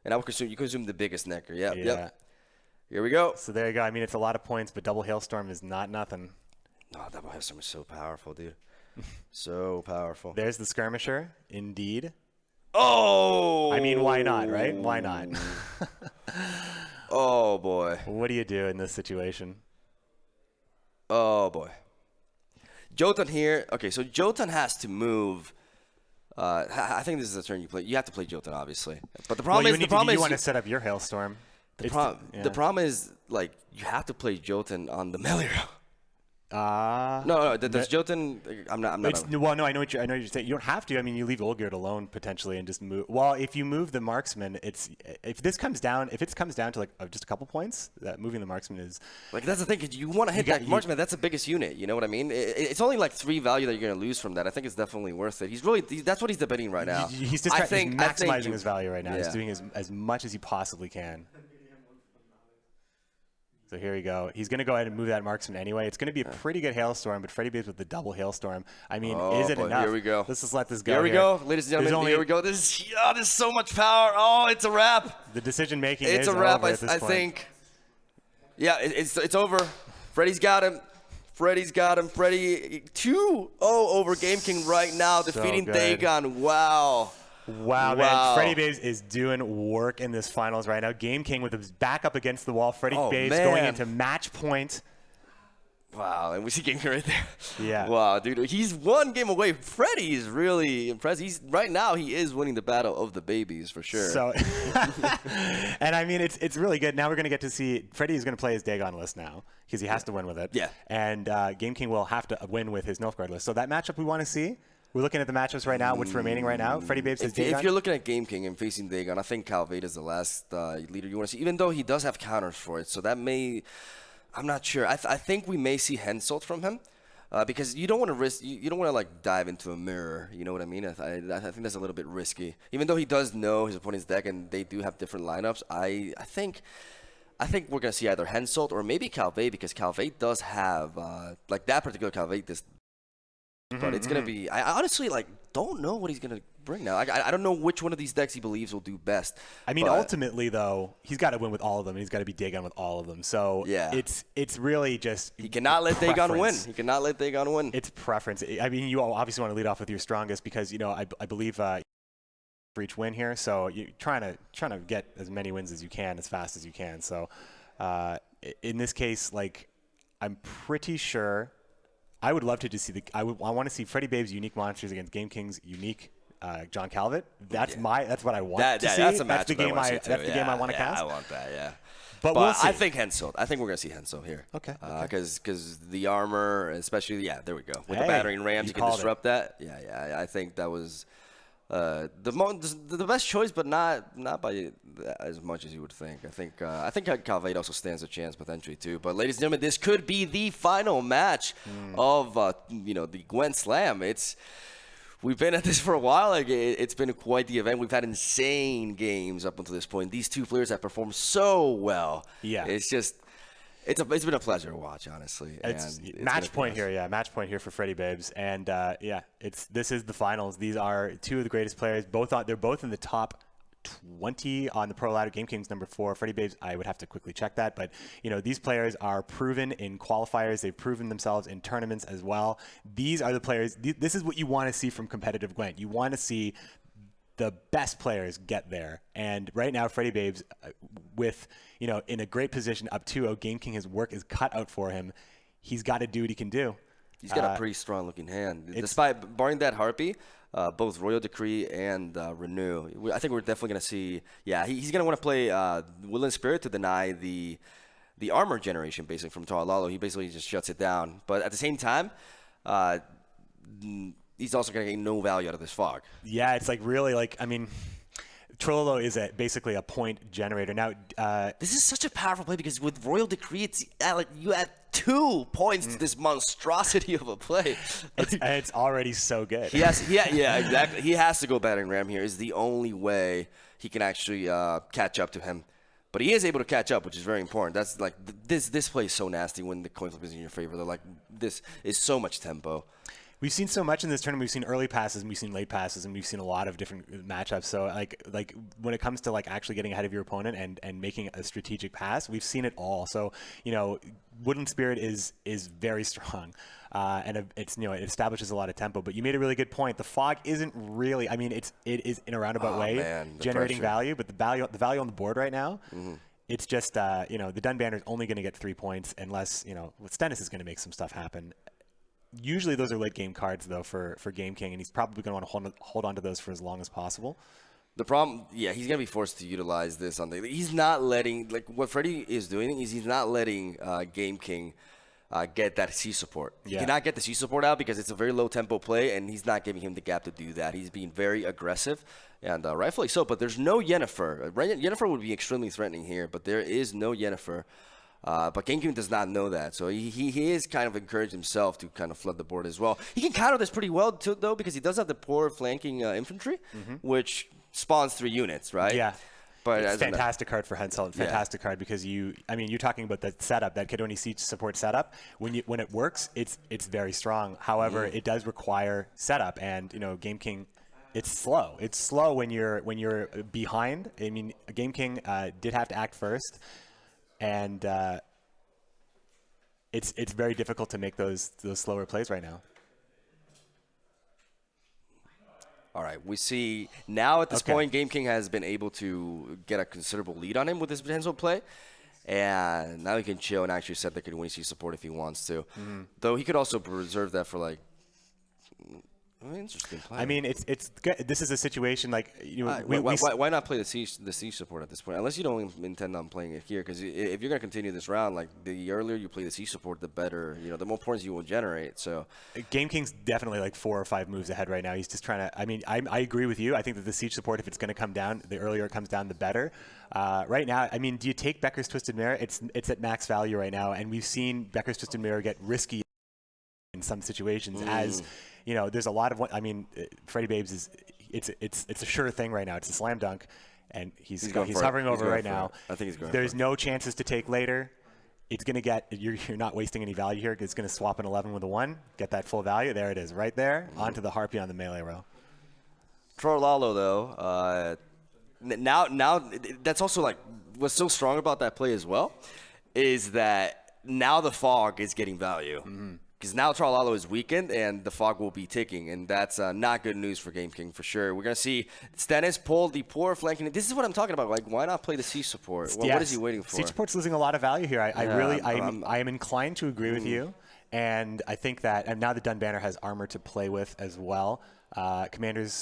And you consume the biggest Necker. Yep. Here we go. So there you go. I mean, it's a lot of points, but double Hailstorm is not nothing. No, double Hailstorm is so powerful, dude. So powerful. There's the skirmisher, indeed. Oh! I mean, why not, right? Why not? Oh, boy. What do you do in this situation? Oh, boy. Jotun here. Okay, so Jotun has to move. I think this is the turn you play. You have to play Jotun, obviously. But the problem is... You want to set up your Hailstorm. The problem is, like, you have to play Jotun on the melee row. No, does Jotun? I'm not. Well, no, I know what you're saying. You don't have to. I mean, you leave Olgierd alone potentially and just move. Well, if you move the marksman, if it comes down to like just a couple points, that moving the marksman is like that's the thing. Cause you want to hit that marksman. That's the biggest unit. You know what I mean? It's only like 3 value that you're going to lose from that. I think it's definitely worth it. That's what he's debating right now. He's just maximizing his value right now. Yeah. He's doing as much as he possibly can. So here we go. He's going to go ahead and move that marksman anyway. It's going to be a pretty good Hailstorm, but Freddybabes with the double Hailstorm. I mean, is it enough? Here we go. Let's just let this go. Here we go, ladies and gentlemen. Here we go. There's so much power. Oh, it's a wrap. The decision making is a wrap. I think. Yeah, it's over. Freddy's got him. Freddy 2-0 over Gameking right now, defeating Dagon. Wow. Wow, man. Freddybabes is doing work in this finals right now. Gameking with his back up against the wall. Freddybabes going into match point. Wow, and we see Gameking right there. Yeah. Wow, dude, he's one game away. Freddie is really impressive. Right now, he is winning the battle of the babies for sure. So, and I mean, it's really good. Now we're going to get to see Freddie is going to play his Dagon list now because he has to win with it. Yeah. And Gameking will have to win with his Nilfgaard list. So that matchup we want to see. We're looking at the matchups right now. What's remaining right now? Freddybabes is Dagon. If you're looking at Gameking and facing Dagon, I think Calvade is the last leader you want to see, even though he does have counters for it. So that may, I'm not sure. I think we may see Henselt from him because you don't want to risk, you don't want to like dive into a mirror. You know what I mean? I think that's a little bit risky. Even though he does know his opponent's deck and they do have different lineups, I think we're going to see either Henselt or maybe Calvade because Calvade does have, like that particular Calvade, this. But it's going to be – I honestly, like, don't know what he's going to bring now. I don't know which one of these decks he believes will do best. I mean, ultimately, though, he's got to win with all of them, and he's got to be Dagon with all of them. So yeah. it's really just – he cannot let Dagon win. He cannot let Dagon win. It's preference. I mean, you obviously want to lead off with your strongest because, you know, I believe for each win here. So you're trying to get as many wins as you can as fast as you can. So in this case, like, I'm pretty sure – I would love to just see I want to see Freddybabes' unique monsters against Gameking's unique John Calvert. That's what I want to see. That's the game I want to cast. I want that. Yeah. But we'll see. I think Henselt. I think we're gonna see Henselt here. Okay. Because the armor, especially there we go. With the battering rams, you can disrupt that. Yeah. I think that was the best choice, but not by as much as you would think. I think Calvade also stands a chance potentially too. But ladies and gentlemen, this could be the final match of the Gwentslam. We've been at this for a while. Like it's been quite the event. We've had insane games up until this point. These two players have performed so well. Yeah, it's been a pleasure to watch, honestly. It's match point here, match point here for Freddybabes, and this is the finals. These are two of the greatest players. They're both in the top 20 on the Pro Ladder. Gameking's number 4. Freddybabes, I would have to quickly check that, but these players are proven in qualifiers. They've proven themselves in tournaments as well. These are the players. This is what you want to see from competitive Gwent. You want to see the best players get there. And right now, Freddybabes, with, in a great position up 2-0, Gameking, his work is cut out for him. He's got to do what he can do. He's got a pretty strong looking hand. Despite barring that Harpy, both Royal Decree and Renew, I think we're definitely going to see, he's going to want to play Will and Spirit to deny the armor generation basically from Ta'alalo. He basically just shuts it down. But at the same time, he's also going to get no value out of this fog. Yeah, it's like really Trololo is basically a point generator. Now, this is such a powerful play because with Royal Decree, it's you add 2 points to this monstrosity of a play. It's already so good. Exactly. He has to go battering ram here. Is the only way he can actually catch up to him. But he is able to catch up, which is very important. That's like this play is so nasty when the coin flip is in your favor. They're like, this is so much tempo. We've seen so much in this tournament. We've seen early passes and we've seen late passes and we've seen a lot of different matchups. So like when it comes to actually getting ahead of your opponent and making a strategic pass, we've seen it all. So Woodland Spirit is very strong, and it establishes a lot of tempo. But you made a really good point. The fog isn't really. I mean, it is in a roundabout way generating value, but the value on the board right now. Mm-hmm. It's just the Dun Banner is only going to get 3 points unless Stennis is going to make some stuff happen. Usually those are late game cards though for Gameking, and he's probably going to want to hold on to those for as long as possible. The problem, he's going to be forced to utilize this on he's not letting, what Freddie is doing is he's not letting Gameking get that C support. He cannot get the C support out because it's a very low tempo play, and he's not giving him the gap to do that. He's being very aggressive, and rightfully so, but there's no Yennefer. Yennefer would be extremely threatening here, but there is no Yennefer. But Gameking does not know that, so he is kind of encouraged himself to kind of flood the board as well. He can counter this pretty well, too, though, because he does have the poor flanking infantry, which spawns 3 units, right? Yeah. But it's a fantastic card for Henselt, and fantastic card because you're talking about that setup, that Kedoni Siege support setup. When it works, it's very strong. However, it does require setup, and Gameking, it's slow. It's slow when you're behind. I mean, Gameking did have to act first. And it's very difficult to make those slower plays right now. All right, we see now at this point, Gameking has been able to get a considerable lead on him with his potential play. And now he can chill and actually set the good when he sees support if he wants to. Though he could also preserve that for like interesting play. I mean, it's good. This is a situation like why not play the siege support at this point? Unless you don't intend on playing it here, because if you're gonna continue this round, like the earlier you play the siege support, the better. The more points you will generate. So Gameking's definitely like 4 or 5 moves ahead right now. He's just trying to. I mean, I agree with you. I think that the siege support, if it's going to come down, the earlier it comes down, the better. Right now, I mean, do you take Becker's Twisted Mirror? It's at max value right now, and we've seen Becker's Twisted Mirror get risky in some situations as. There's a lot of I mean, Freddybabes is it's a sure thing right now. It's a slam dunk, and he's hovering over right now. I think he's going. There's no chances to take later. It's gonna get you're not wasting any value here. It's gonna swap an 11 with a 1, get that full value. There it is, right there onto the Harpy on the melee row. Trolalo though, now that's also like what's so strong about that play as well, is that now the fog is getting value. Because now Trolalo is weakened, and the fog will be ticking, and that's not good news for Gameking for sure. We're going to see Stennis pull the poor flanking. This is what I'm talking about. Like, why not play the siege support? Well, what is he waiting for? Siege support's losing a lot of value here. I am inclined to agree with you, and I think that and now the Dun Banner has armor to play with as well. Commanders,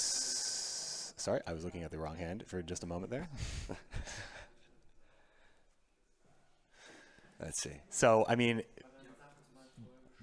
sorry, I was looking at the wrong hand for just a moment there. Let's see. So, I mean...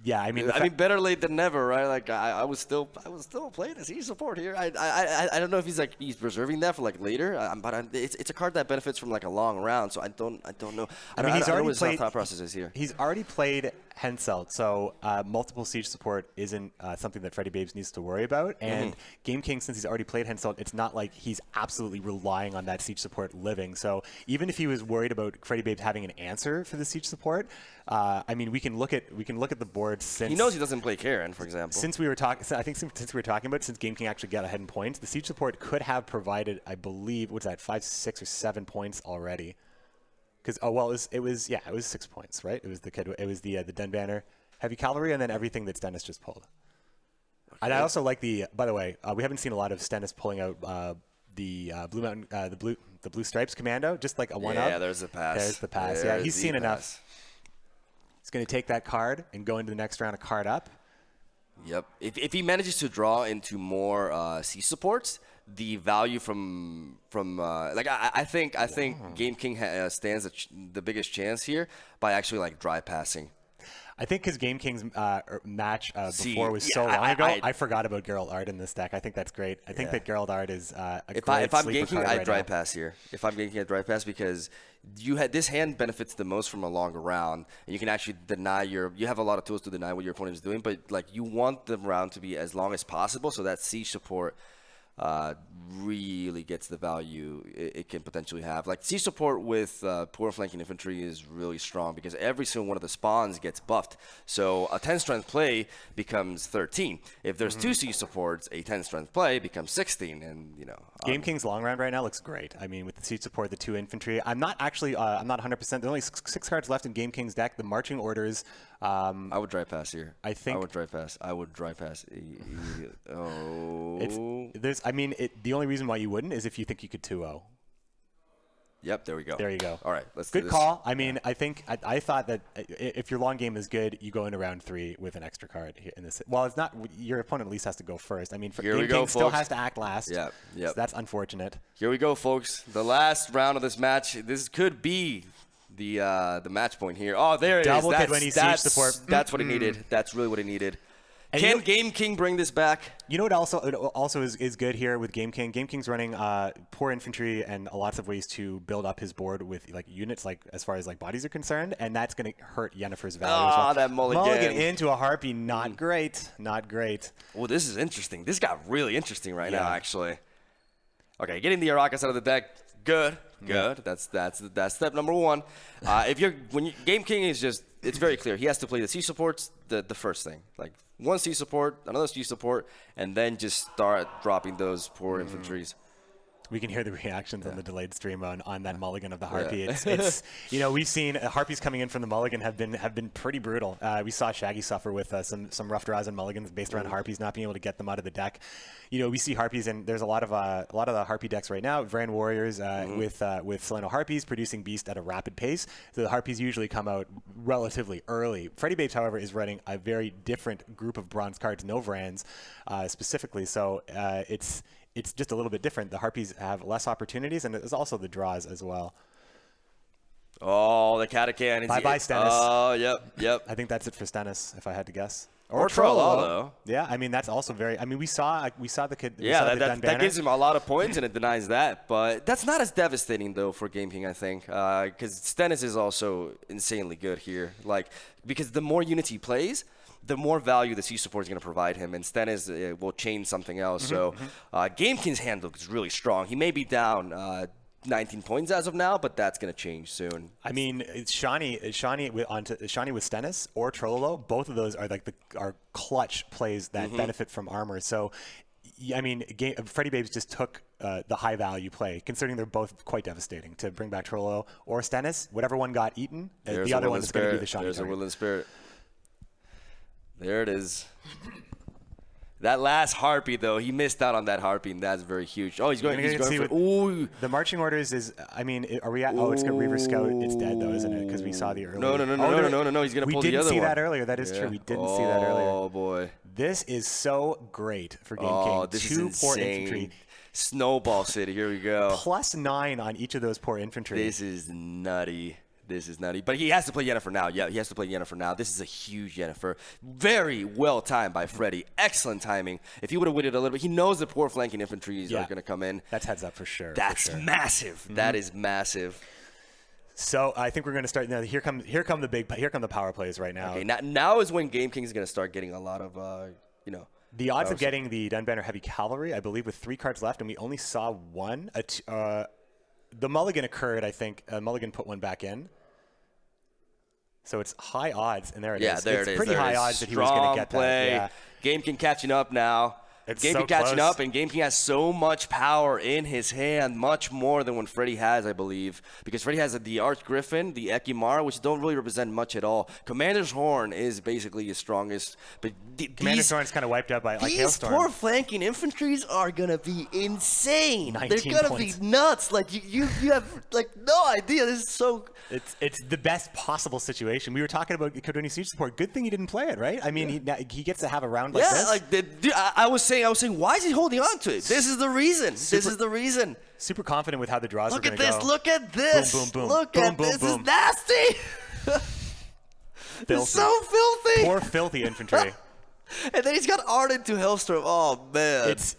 Yeah, I mean, better late than never, right? Like I was still playing this siege support here. I don't know if he's reserving that for like later, but it's a card that benefits from like a long round, so I don't know. I mean, he's already played. His thought process is here. He's already played Henselt, so multiple siege support isn't something that Freddybabes needs to worry about. And Gameking, since he's already played Henselt, it's not like he's absolutely relying on that siege support living. So even if he was worried about Freddybabes having an answer for the siege support, I mean, we can look at the board. Since he knows he doesn't play Karen, for example. Since we were talking, I think since we were talking about since Gameking actually got ahead in points, the siege support could have provided, I believe, what's that, 5, 6, or 7 points already. Because it was 6 points, right? It was the Dun Banner, Heavy Cavalry, and then everything that Stennis just pulled. Okay. And I also like by the way, we haven't seen a lot of Stennis pulling out the Blue Mountain, the Blue Stripes Commando, just like a 1-up. Yeah, there's the pass. There's the pass. Yeah, he's seen enough. He's going to take that card and go into the next round a card up. Yep. If he manages to draw into more siege supports, the value from I think Gameking stands the biggest chance here by actually like dry passing. I think because Gameking's match before was so long ago, I forgot about Gerald Ard in this deck. I think that's great. I think that Gerald Ard is a great sleeper If I'm Gameking, card I dry pass here. If I'm Gameking, I dry pass because this hand benefits the most from a longer round, and you can actually deny you have a lot of tools to deny what your opponent is doing, but like you want the round to be as long as possible so that siege support really gets the value it can potentially have. Like siege support with poor flanking infantry is really strong because every single one of the spawns gets buffed. So a 10 strength play becomes 13. If there's 2 siege supports, a 10 strength play becomes 16. And Gameking's long round right now looks great. I mean, with the siege support, the 2 infantry. I'm not 100%. There's only 6 cards left in Gameking's deck. The marching orders. I would dry pass here. I would dry pass. Oh. The only reason why you wouldn't is if you think you could 2-0. Yep, there we go. There you go. All right, let's do this. Good call. I mean, I think I thought that if your long game is good, you go into round 3 with an extra card here in this. Well, it's not. Your opponent at least has to go first. I mean, Gameking still has to act last. Yeah. So that's unfortunate. Here we go, folks. The last round of this match. This could be the match point here. Oh, there it Double is. Double siege support. That's what he needed. That's really what he needed. Can Gameking bring this back? You know what also is good here with Gameking? Gameking's running poor infantry and lots of ways to build up his board with like units like as far as like bodies are concerned, and that's going to hurt Yennefer's value as well. That mulligan into a Harpy, not great. Not great. Well, this is interesting. This got really interesting right now, actually. Okay, getting the Arakas out of the deck, good. That's step number 1. Gameking is just, it's very clear. He has to play the siege supports, the first thing. Like one siege support, another siege support, and then just start dropping those poor infantries. We can hear the reactions on the delayed stream on that mulligan of the Harpy. It's we've seen Harpies coming in from the mulligan have been pretty brutal. We saw Shaggy suffer with some rough draws and mulligans based around Harpies not being able to get them out of the deck. We see Harpies, and there's a lot of the Harpy decks right now. Varan Warriors with Soleno Harpies producing Beast at a rapid pace. So the Harpies usually come out relatively early. Freddybabes, however, is running a very different group of bronze cards, no Varans specifically. So it's just a little bit different. The Harpies have less opportunities, and there's also the draws as well. Oh, the Catacan. Bye-bye, Stennis. Oh, yep. I think that's it for Stennis, if I had to guess. Or Trollo. Yeah, I mean, that's also very... I mean, we saw the kid... Yeah, that gives him a lot of points, and it denies that. But that's not as devastating, though, for Gameking, I think. Because Stennis is also insanely good here. Because the more units he plays, the more value the C support is going to provide him, and Stennis will change something else. Gameking's hand looks really strong. He may be down 19 points as of now, but that's going to change soon. I mean, Shawnee with Stennis or Trollo, both of those are clutch plays that benefit from armor. So, I mean, Freddybabes just took the high value play, considering they're both quite devastating. To bring back Trollo or Stennis, whatever one got eaten, the other one is going to be the Shawnee. There's a Woodland Spirit. There it is. That last Harpy, though, he missed out on that Harpy, and that's very huge. Oh, he's going for... Ooh. The marching orders is... I mean, are we at... Oh, it's got Reaver Scout. It's dead, though, isn't it? Because we saw the earlier... No. He's going to pull the other one. We didn't see that earlier. That is true. We didn't see that earlier. Oh, boy. This is so great for Gameking. Oh, this is insane. Poor infantry. Snowball City. Here we go. +9 on each of those poor infantry. This is nutty. This is nutty. But he has to play Yennefer now. Yeah, he has to play Yennefer now. This is a huge Yennefer. Very well timed by Freddy. Excellent timing. If he would have waited a little bit, he knows the poor flanking infantry are going to come in. That's heads up for sure. That's massive. That is massive. So I think we're going to start now. Here come the power plays right now. Okay, now is when Gameking is going to start getting a lot of the odds of getting the Dunbanner Heavy Cavalry, I believe, with 3 cards left, and we only saw one. The mulligan occurred, I think. Mulligan put one back in. So it's high odds, and there it is. Yeah, there it is. It's pretty high odds that he was going to get play. that. Yeah. Gameking catching up now. Gameking catching up, and Gameking has so much power in his hand, much more than what Freddy has, I believe. Because Freddy has the Arch Griffin, the Ekimar, which don't really represent much at all. Commander's Horn is basically his strongest. But Commander's Horn's kind of wiped out by Hailstorm. These poor flanking infantries are going to be insane. They're going to be nuts. You have no idea. This is so... It's the best possible situation. We were talking about Codoni Siege support. Good thing he didn't play it, right? I mean, he gets to have a round like this. I was saying, why is he holding on to it? This is the reason. This is the reason. Super confident with how the draws are going to go. Look at this. Boom, boom, boom. Look at this. This is nasty. It's so filthy. Poor filthy infantry. And then he's got Ardent to Hellstorm. Oh, man. It's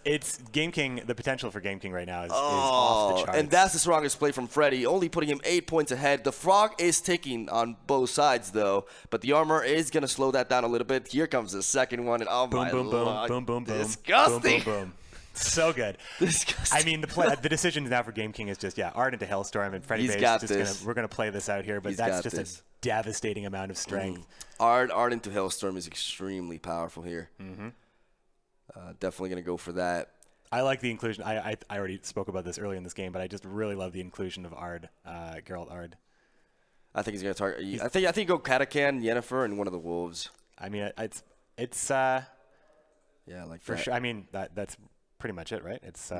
Gameking. The potential for Gameking right now is off the charts. And that's the strongest play from Freddy, only putting him 8 points ahead. The frog is ticking on both sides, though, but the armor is going to slow that down a little bit. Here comes the second one, and boom, boom, boom, boom, boom, boom. Disgusting. Boom, boom, boom. So good. Disgusting. I mean, the decision now for Gameking is just, Ardent to Hellstorm, and Freddybabes we're going to play this out here, but that's just a devastating amount of strength. Ardent to Hellstorm is extremely powerful here. Definitely going to go for that. I like the inclusion. I already spoke about this early in this game, but I just really love the inclusion of Geralt Ard. I think he's going to target. I think go Catacan, Yennefer, and one of the wolves. I mean, it's yeah, like for sure. I mean, that's pretty much it, right? It's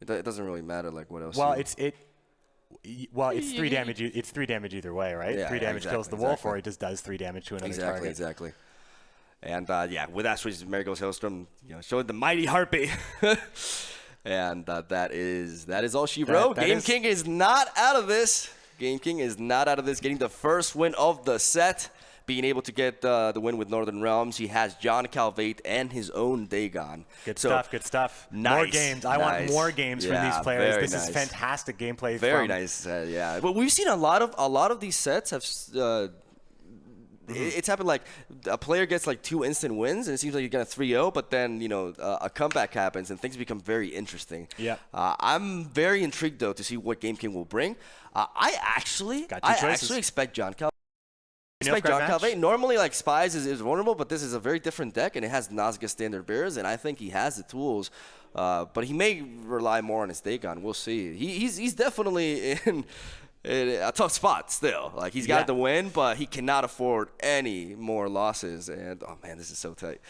it doesn't really matter what else. Well, it's 3 damage. It's 3 damage either way, right? Yeah, 3 damage kills the wolf, or it just does 3 damage to another target. Exactly. And with that switch, Marigold's Hailstorm, showing the mighty Harpy. And that is all she wrote. Gameking is not out of this. Gameking is not out of this. Getting the first win of the set. Being able to get the win with Northern Realms. He has John Calvate and his own Dagon. Good stuff. Nice. More games. I want more games from these players. This is fantastic gameplay. Very nice. Yeah. But we've seen a lot of these sets have. It's happened a player gets 2 instant wins and it seems like you're gonna 3-0, but then a comeback happens and things become very interesting. Yeah. I'm very intrigued though to see what Gameking will bring. I actually expect John Calvate expect guard John match? Calvé. Normally, like, Spies is vulnerable, but this is a very different deck, and it has Nazca standard bears, and I think he has the tools. But he may rely more on his Dagon. We'll see. He's definitely in a tough spot still. Like, he's got the win, but he cannot afford any more losses. And, oh, man, this is so tight.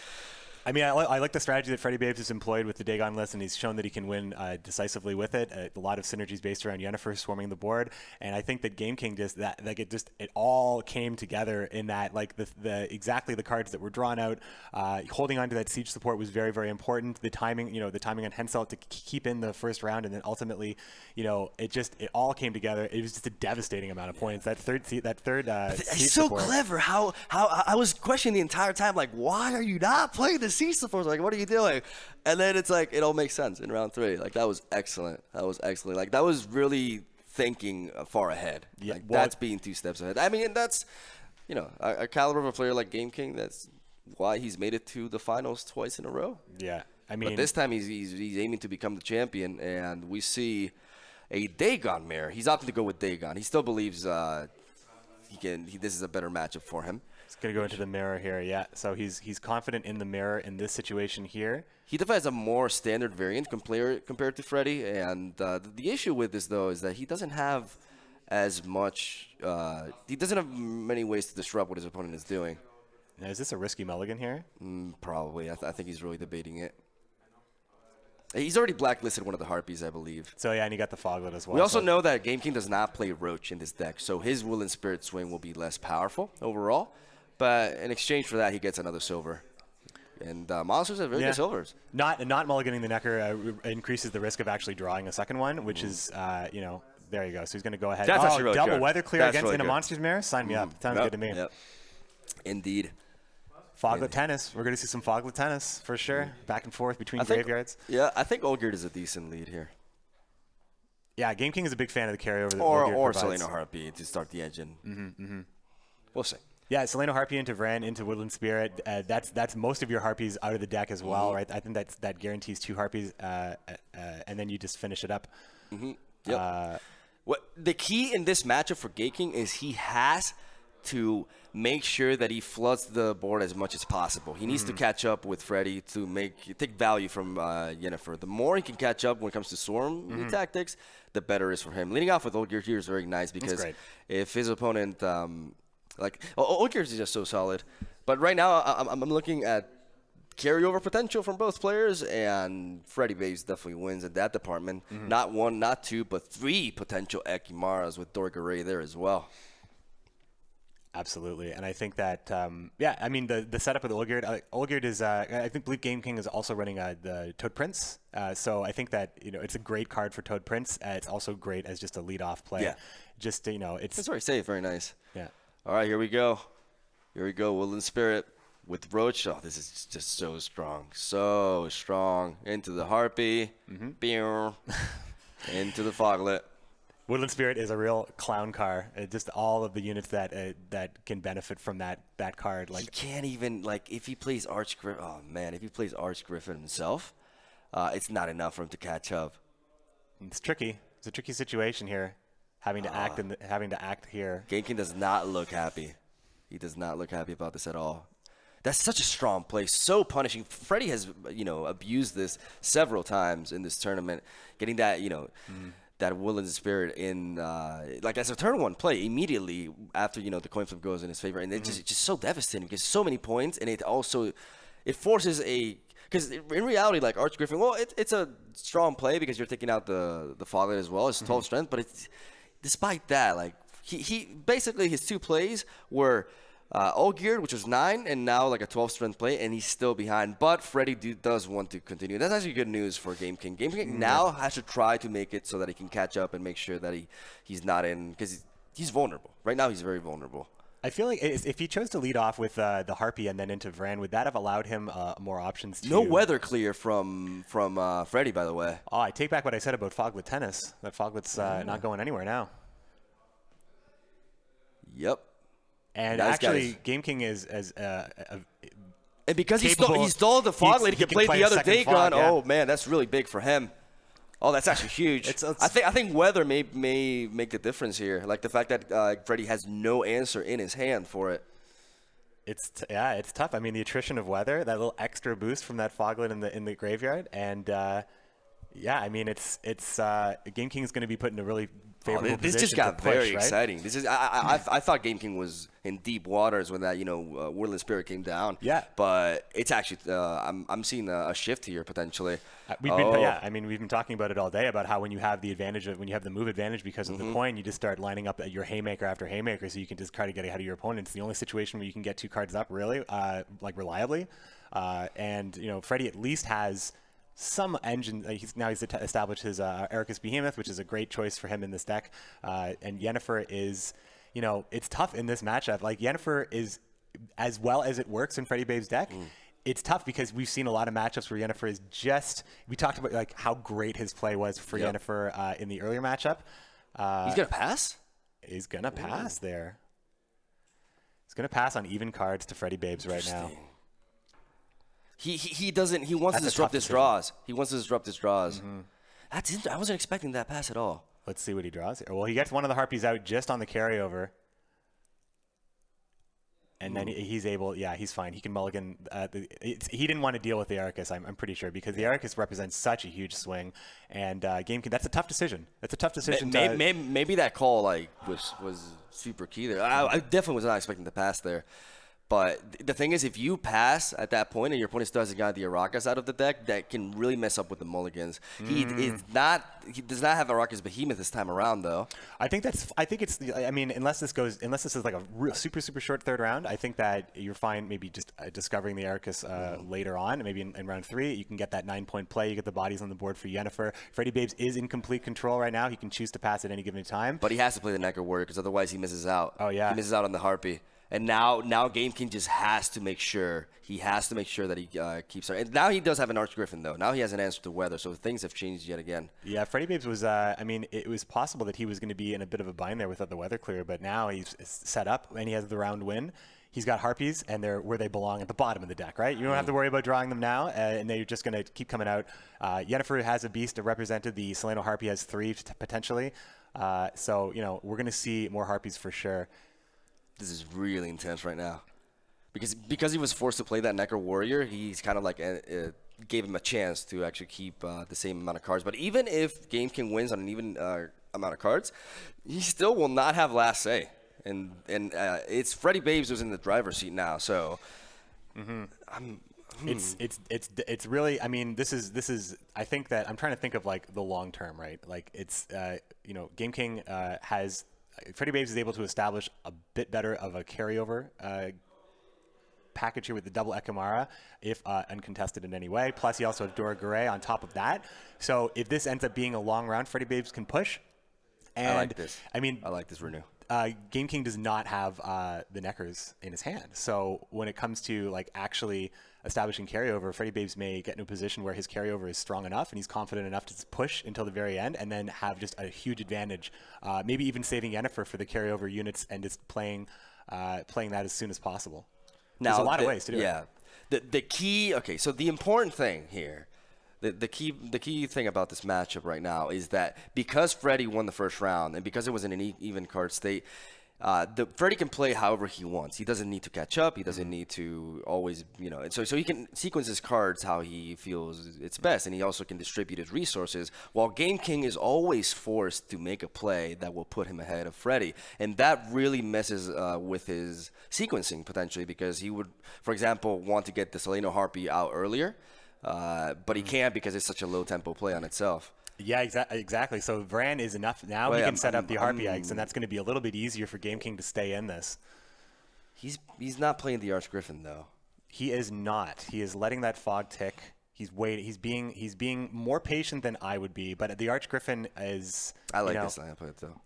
I mean, I like the strategy that Freddybabes has employed with the Dagon list, and he's shown that he can win decisively with it. A lot of synergies based around Yennefer swarming the board, and I think that Gameking it all came together in that, like, exactly the cards that were drawn out. Holding on to that siege support was very, very important. The timing on Hensel to keep in the first round, and then ultimately, it all came together. It was just a devastating amount of points. That third siege It's so support. clever. How I was questioning the entire time, like, why are you not playing the siege support? Like, what are you doing? And then it's like, it all makes sense in round 3. Like, that was excellent. Like, that was really thinking far ahead. Yeah, like, that's being 2 steps ahead. I mean, that's, a caliber of a player like Gameking. That's why he's made it to the finals twice in a row. Yeah, I mean, but this time he's aiming to become the champion, and we see a Dagon mare. He's opting to go with Dagon. He still believes this is a better matchup for him. He's going to go into the mirror here, yeah. So he's confident in the mirror in this situation here. He definitely has a more standard variant compared to Freddy, and the issue with this, though, is that he doesn't have as much he doesn't have many ways to disrupt what his opponent is doing. Now, is this a risky mulligan here? Probably. I think he's really debating it. He's already blacklisted one of the Harpies, I believe. So, yeah, and he got the Foglet as well. We also know that Gameking does not play Roach in this deck, so his Will and Spirit swing will be less powerful overall. But in exchange for that, he gets another silver. And monsters have very good silvers. Not mulliganing the Necker increases the risk of actually drawing a second one, which is, there you go. So he's going to go ahead. That's actually really double good. weather clear That's against really in a good. monster's mirror? Sign me up. Sounds good to me. Yep. Indeed. Foglet tennis. We're going to see some Foglet tennis for sure. Back and forth between graveyards. I think Olgierd is a decent lead here. Yeah, Gameking is a big fan of the carryover that Or Olgierd provides. Selena Harpy to start the engine. We'll see. Yeah, Selena Harpy into Vran into Woodland Spirit. That's most of your Harpies out of the deck as well, right? I think that guarantees 2 Harpies, and then you just finish it up. Yep. What the key in this matchup for Gameking is he has to make sure that he floods the board as much as possible. He needs to catch up with Freddy to take value from Yennefer. The more he can catch up when it comes to Swarm tactics, the better it is for him. Leading off with Olgierd here is very nice because if his opponent, Olgierd is just so solid. But right now, I'm looking at carryover potential from both players, and Freddybabes definitely wins in that department. Not 1, not 2, but 3 potential Ekimaras with Dorgaray there as well. Absolutely, and I think that I mean the setup with Olgierd is I believe Gameking is also running the Toad Prince, so I think that it's a great card for Toad Prince. It's also great as just a lead-off play. Yeah, just it's very safe, very nice. Yeah. All right, here we go. Woodland Spirit with Roach. Oh, this is just so strong. Into the Harpy, into the Foglet. Woodland Spirit is a real clown car. Just all of the units that can benefit from that card. Like, he can't even, if he plays Archgriffin. Oh man, if he plays Archgriffin himself, it's not enough for him to catch up. It's tricky. It's a tricky situation here, having to act here. Gameking does not look happy. He does not look happy about this at all. That's such a strong play, so punishing. Freddy has, abused this several times in this tournament, getting that, that Woodland Spirit in, as a turn 1 play immediately after, the coin flip goes in his favor. And it's just so devastating because so many points, and it forces because in reality, like Archgriffin, well, it's a strong play because you're taking out the Foglet as well. It's 12 strength, but despite that, he basically his 2 plays were Olgierd, which was 9, and now a 12 strength play, and he's still behind. But Freddy does want to continue. That's actually good news for Gameking. Gameking now has to try to make it so that he can catch up and make sure that he's not in, because he's vulnerable. Right now, he's very vulnerable. I feel like if he chose to lead off with the Harpy and then into Vran, would that have allowed him more options? No weather clear from Freddy, by the way. Oh, I take back what I said about Foglet tennis. That Foglet's not going anywhere now. Yep. And nice actually, Gameking is and because he stole the Foglet, he can play the other Dagon. Yeah. Oh man, that's really big for him. Oh, that's actually huge. I think weather may make the difference here. Like the fact that Freddy has no answer in his hand for it. It's tough. I mean, the attrition of weather, that little extra boost from that foglet in the graveyard, and yeah, I mean, it's Gameking is going to be put in a really favorable position. This just got to push, very right? exciting. This is I thought Gameking was in deep waters when that Woodland Spirit came down. Yeah. But it's actually I'm seeing a shift here potentially. We've been talking about it all day about how when you have the move advantage because of the coin, you just start lining up your haymaker after haymaker, so you can just try to get ahead of your opponent. It's the only situation where you can get 2 cards up really, like reliably, and Freddy at least has some engine. He's established his Ericus Behemoth, which is a great choice for him in this deck, and Yennefer is, it's tough in this matchup. Like Yennefer is, as well as it works in Freddybabes' deck. It's tough because we've seen a lot of matchups where Yennefer is we talked about like how great his play was for Yennefer in the earlier matchup. He's gonna pass. He's gonna pass there. He's gonna pass on even cards to Freddybabes right now. He doesn't. He wants to disrupt his draws. He wants to disrupt his draws. That's I wasn't expecting that pass at all. Let's see what he draws here. Well, he gets one of the Harpies out just on the carryover. And then he's able, he's fine. He can mulligan. He didn't want to deal with the Arcus, I'm pretty sure, because the Arcus represents such a huge swing. And Gameking, that's a tough decision. That's a tough decision. Maybe that call was super key there. I definitely was not expecting the pass there. But the thing is, if you pass at that point and your opponent still hasn't got the Arrakis out of the deck, that can really mess up with the mulligans. He does not have Arrakis Behemoth this time around, though. I think unless this is like a real super short third round, I think that you're fine. Maybe just discovering the Arrakis later on, maybe in round 3, you can get that 9-point play. You get the bodies on the board for Yennefer. Freddybabes is in complete control right now. He can choose to pass at any given time. But he has to play the Necker Warrior because otherwise he misses out. Oh yeah, he misses out on the Harpy. And now Gameking just has to make sure that he keeps her. And now he does have an Archgriffin though. Now he has an answer to weather, so things have changed yet again. Yeah, Freddybabes was. It was possible that he was going to be in a bit of a bind there without the weather clear, but now he's set up and he has the round win. He's got Harpies, and they're where they belong at the bottom of the deck, right? You don't have to worry about drawing them now, and they're just going to keep coming out. Yennefer has a beast represented. The Solano Harpy has 3 potentially. So we're going to see more Harpies for sure. This is really intense right now, because he was forced to play that Necker Warrior. He's kind of like gave him a chance to actually keep the same amount of cards. But even if Gameking wins on an even amount of cards, he still will not have last say. And it's Freddybabes who's in the driver's seat now. So it's really. I mean, this is. I think that I'm trying to think of like the long term, right? Like it's Gameking has. Freddybabes is able to establish a bit better of a carryover package here with the double Ekamara, if uncontested in any way. Plus, he also has Dora Garay on top of that. So if this ends up being a long round, Freddybabes can push. And I like this. I like this renew. Gameking does not have the Neckers in his hand. So when it comes to like actually establishing carryover, Freddybabes may get in a position where his carryover is strong enough and he's confident enough to push until the very end and then have just a huge advantage. Maybe even saving Yennefer for the carryover units and just playing that as soon as possible. There's a lot of ways to do it. Yeah. The key, okay, so the important thing here, the key thing about this matchup right now is that because Freddy won the first round and because it was in an even card state, Freddy can play however he wants. He doesn't need to catch up. He doesn't need to always, so he can sequence his cards how he feels it's best, and he also can distribute his resources, while Gameking is always forced to make a play that will put him ahead of Freddy. And that really messes with his sequencing potentially, because he would, for example, want to get the Solano Harpy out earlier, but he can't because it's such a low tempo play on itself. Yeah, exactly. So Vran is enough. Now he can set up the Harpy Eggs, and that's going to be a little bit easier for Gameking to stay in this. He's not playing the Archgriffin though. He is not. He is letting that fog tick. He's waiting. He's being more patient than I would be. But the Archgriffin is. I like this lineup though.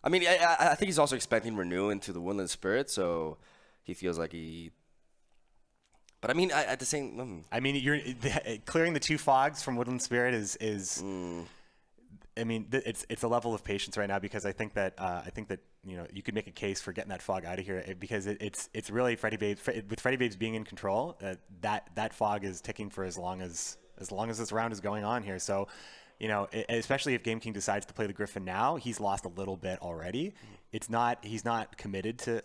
I mean, I think he's also expecting Renew into the Woodland Spirit, so he feels like he. But I mean, at the same. I mean, you're clearing the 2 fogs from Woodland Spirit is. I mean, it's a level of patience right now, because I think that you could make a case for getting that fog out of here, because it's really Freddybabes with Freddybabes being in control. That fog is ticking for as long as this round is going on here. So you know, especially if Gameking decides to play the Griffin now, he's lost a little bit already. He's not committed to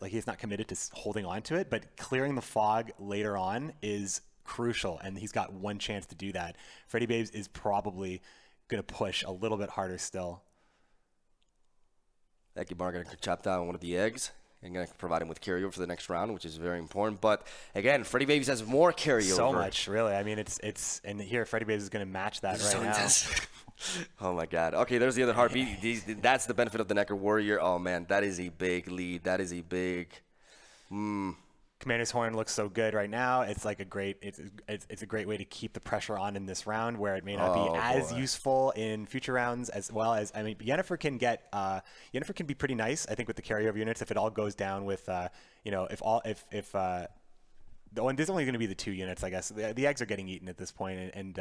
holding on to it, but clearing the fog later on is crucial, and he's got one chance to do that. Freddybabes is probably going to push a little bit harder still. Ekibar going to chop down one of the eggs and going to provide him with carryover for the next round, which is very important. But again, Freddybabes has more carryover. So much, really. I mean, it's and here Freddybabes is going to match that right now. Oh my God. Okay, there's the other heartbeat. That's the benefit of the Necker Warrior. Oh man, that is a big lead. That is a big. Commander's Horn looks so good right now. It's like a great way to keep the pressure on in this round, where it may not be as useful in future rounds, as well as, I mean, Yennefer can be pretty nice, I think, with the carryover units if it all goes down with you know, if there's only going to be the 2 units, I guess. The eggs are getting eaten at this point, and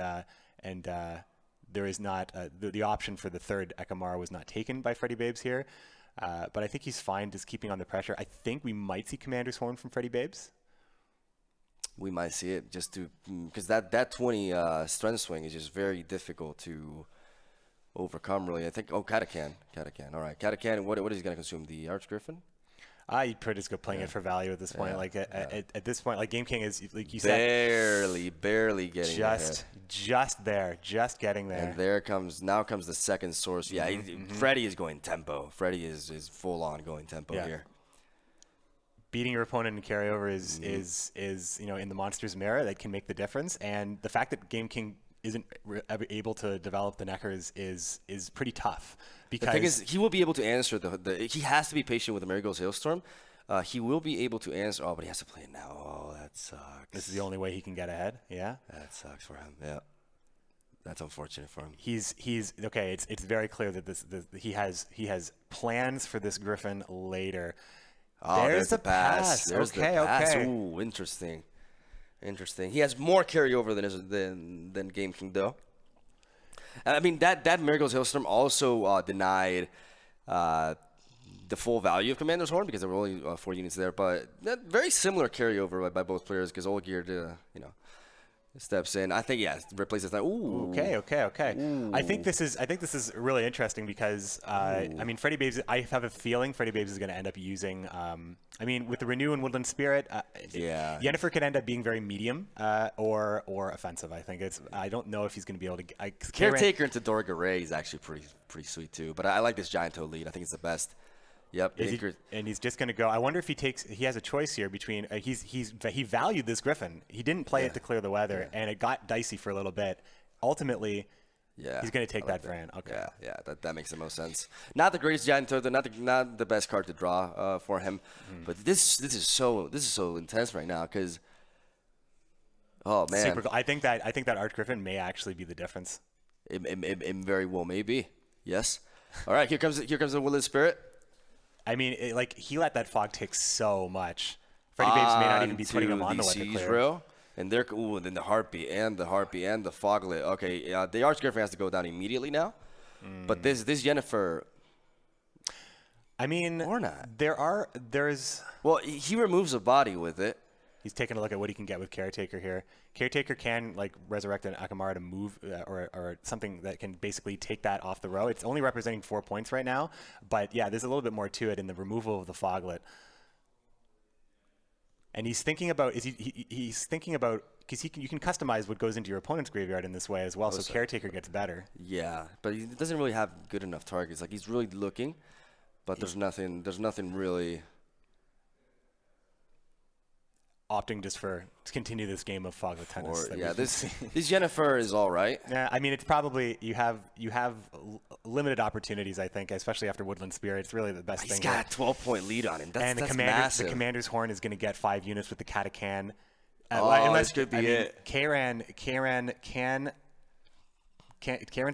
there is not the option for the 3rd Ekamara was not taken by Freddybabes here. But I think he's fine just keeping on the pressure. I think we might see Commander's Horn from Freddybabes. We might see it just to because that 20 strength swing is just very difficult to overcome. Really, I think. Oh, Katakan. All right, Katakan. What is he going to consume? The Archgriffin? You'd probably just go playing it for value at this point. Like at this point, like Gameking is, like you said, barely getting just getting there. And now comes the second source. Yeah, Freddy is going tempo. Freddy is full on going tempo here. Beating your opponent in carryover is you know, in the monster's mirror, that can make the difference. And the fact that Gameking isn't able to develop the Neckers is pretty tough. Because the thing is, he will be able to answer he has to be patient with the Marigold's Hailstorm. He will be able to answer. Oh, but he has to play it now. Oh, that sucks. This is the only way he can get ahead. Yeah. That sucks for him. Yeah. That's unfortunate for him. He's okay. It's very clear that he has plans for this Griffin later. Oh, there's the pass. There's the pass. Okay. Ooh, interesting. He has more carryover than Gameking, though. I mean, that Marigold's Hailstorm also denied the full value of Commander's Horn because there were only 4 units there. But very similar carryover by both players because Olgierd, you know, steps in. I think, replaces that. Ooh. Okay. Ooh. I think this is really interesting because I mean, Freddybabes. I have a feeling Freddybabes is going to end up using. I mean, with the Renew and Woodland Spirit, Yennefer could end up being very medium or offensive. I think I don't know if he's going to be able to. Caretaker into Dorga Ray is actually pretty sweet too. But I like this Giant Toe lead. I think it's the best. Yep. And he's just going to go. I wonder if he has a choice here between he valued this Griffin. He didn't play it to clear the weather, and it got dicey for a little bit. Ultimately, he's going to take that Fran. Okay. Yeah, that makes the most sense. Not the greatest Giant Toad, not the best card to draw for him, but this is so intense right now because oh man, super cool. I think that Arch Griffin may actually be the difference. It very well may be. Yes. All right, here comes the Woodland Spirit. I mean, he let that fog take so much. Freddybabes may not even be putting him on the weather clear. And then the Harpy and the Foglet. Okay, the Archgriffin has to go down immediately now. But this Yennefer. I mean, or not. There's. Well, he removes a body with it. He's taking a look at what he can get with Caretaker here. Caretaker can resurrect an Akamara to move or something that can basically take that off the row. It's only representing 4 points right now, but yeah, there's a little bit more to it in the removal of the Foglet. And he's thinking about he's thinking about because you can customize what goes into your opponent's graveyard in this way as well. So Caretaker gets better. Yeah, but he doesn't really have good enough targets. Like he's really looking, but there's nothing really. Opting just to continue this game of Foglet tennis. This Yennefer is all right. Yeah, I mean it's probably you have limited opportunities. I think, especially after Woodland Spirit, it's really the best thing. He's got a 12-point lead on him. That's massive. The Commander's Horn is going to get 5 units with the Katakan. Unless could be it. Karen's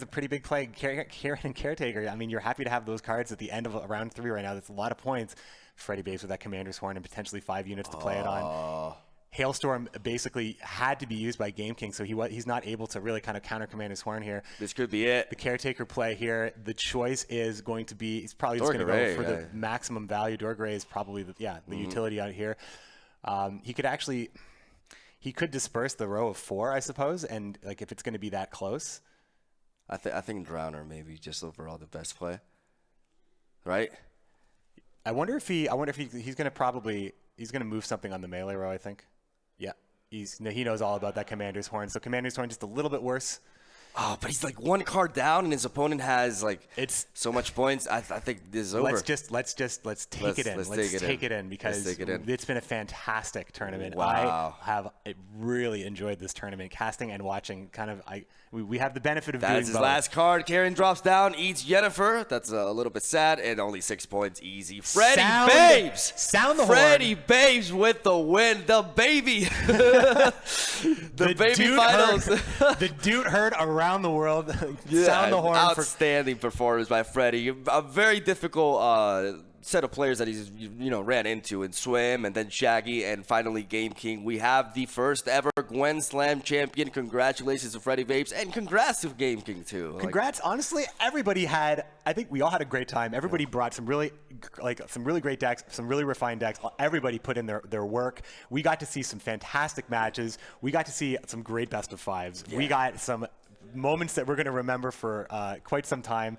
a pretty big play. Karen and Caretaker. I mean, you're happy to have those cards at the end of round 3 right now. That's a lot of points. Freddybabes with that Commander's Horn and potentially 5 units to play it on. Hailstorm basically had to be used by Gameking, so he's not able to really kind of counter Commander's Horn here. This could be it. The Caretaker play here, the choice is going to be, he's probably just going to go for the maximum value. Dorgray is probably the utility out here. He could disperse the row of 4, I suppose, and if it's going to be that close. I think Drowner maybe just overall the best play, right? I wonder if he's going to move something on the melee row, I think. Yeah. He knows all about that Commander's Horn. So Commander's Horn just a little bit worse. Oh, but he's like one card down, and his opponent has like so much points. I think this is over. Let's take it in. Let's take it in because it's been a fantastic tournament. Wow. I have really enjoyed this tournament, casting and watching. We have the benefit of That's doing his both. last card. Karen drops down, eats Yennefer. That's a little bit sad, and only 6 points. Easy. Freddybabes! Sound the horn. Freddybabes with the win. The baby. the baby finals. The dude heard around the world. Yeah, Sound the horn. Outstanding performance by Freddy. A very difficult set of players that he's ran into in Swim, and then Shaggy, and finally Gameking. We have the first ever Gwentslam champion. Congratulations to Freddybabes, and congrats to Gameking too. Congrats. Honestly, I think we all had a great time. Everybody brought some really great decks, some really refined decks. Everybody put in their work. We got to see some fantastic matches. We got to see some great best of fives. Yeah. We got some moments that we're going to remember for quite some time,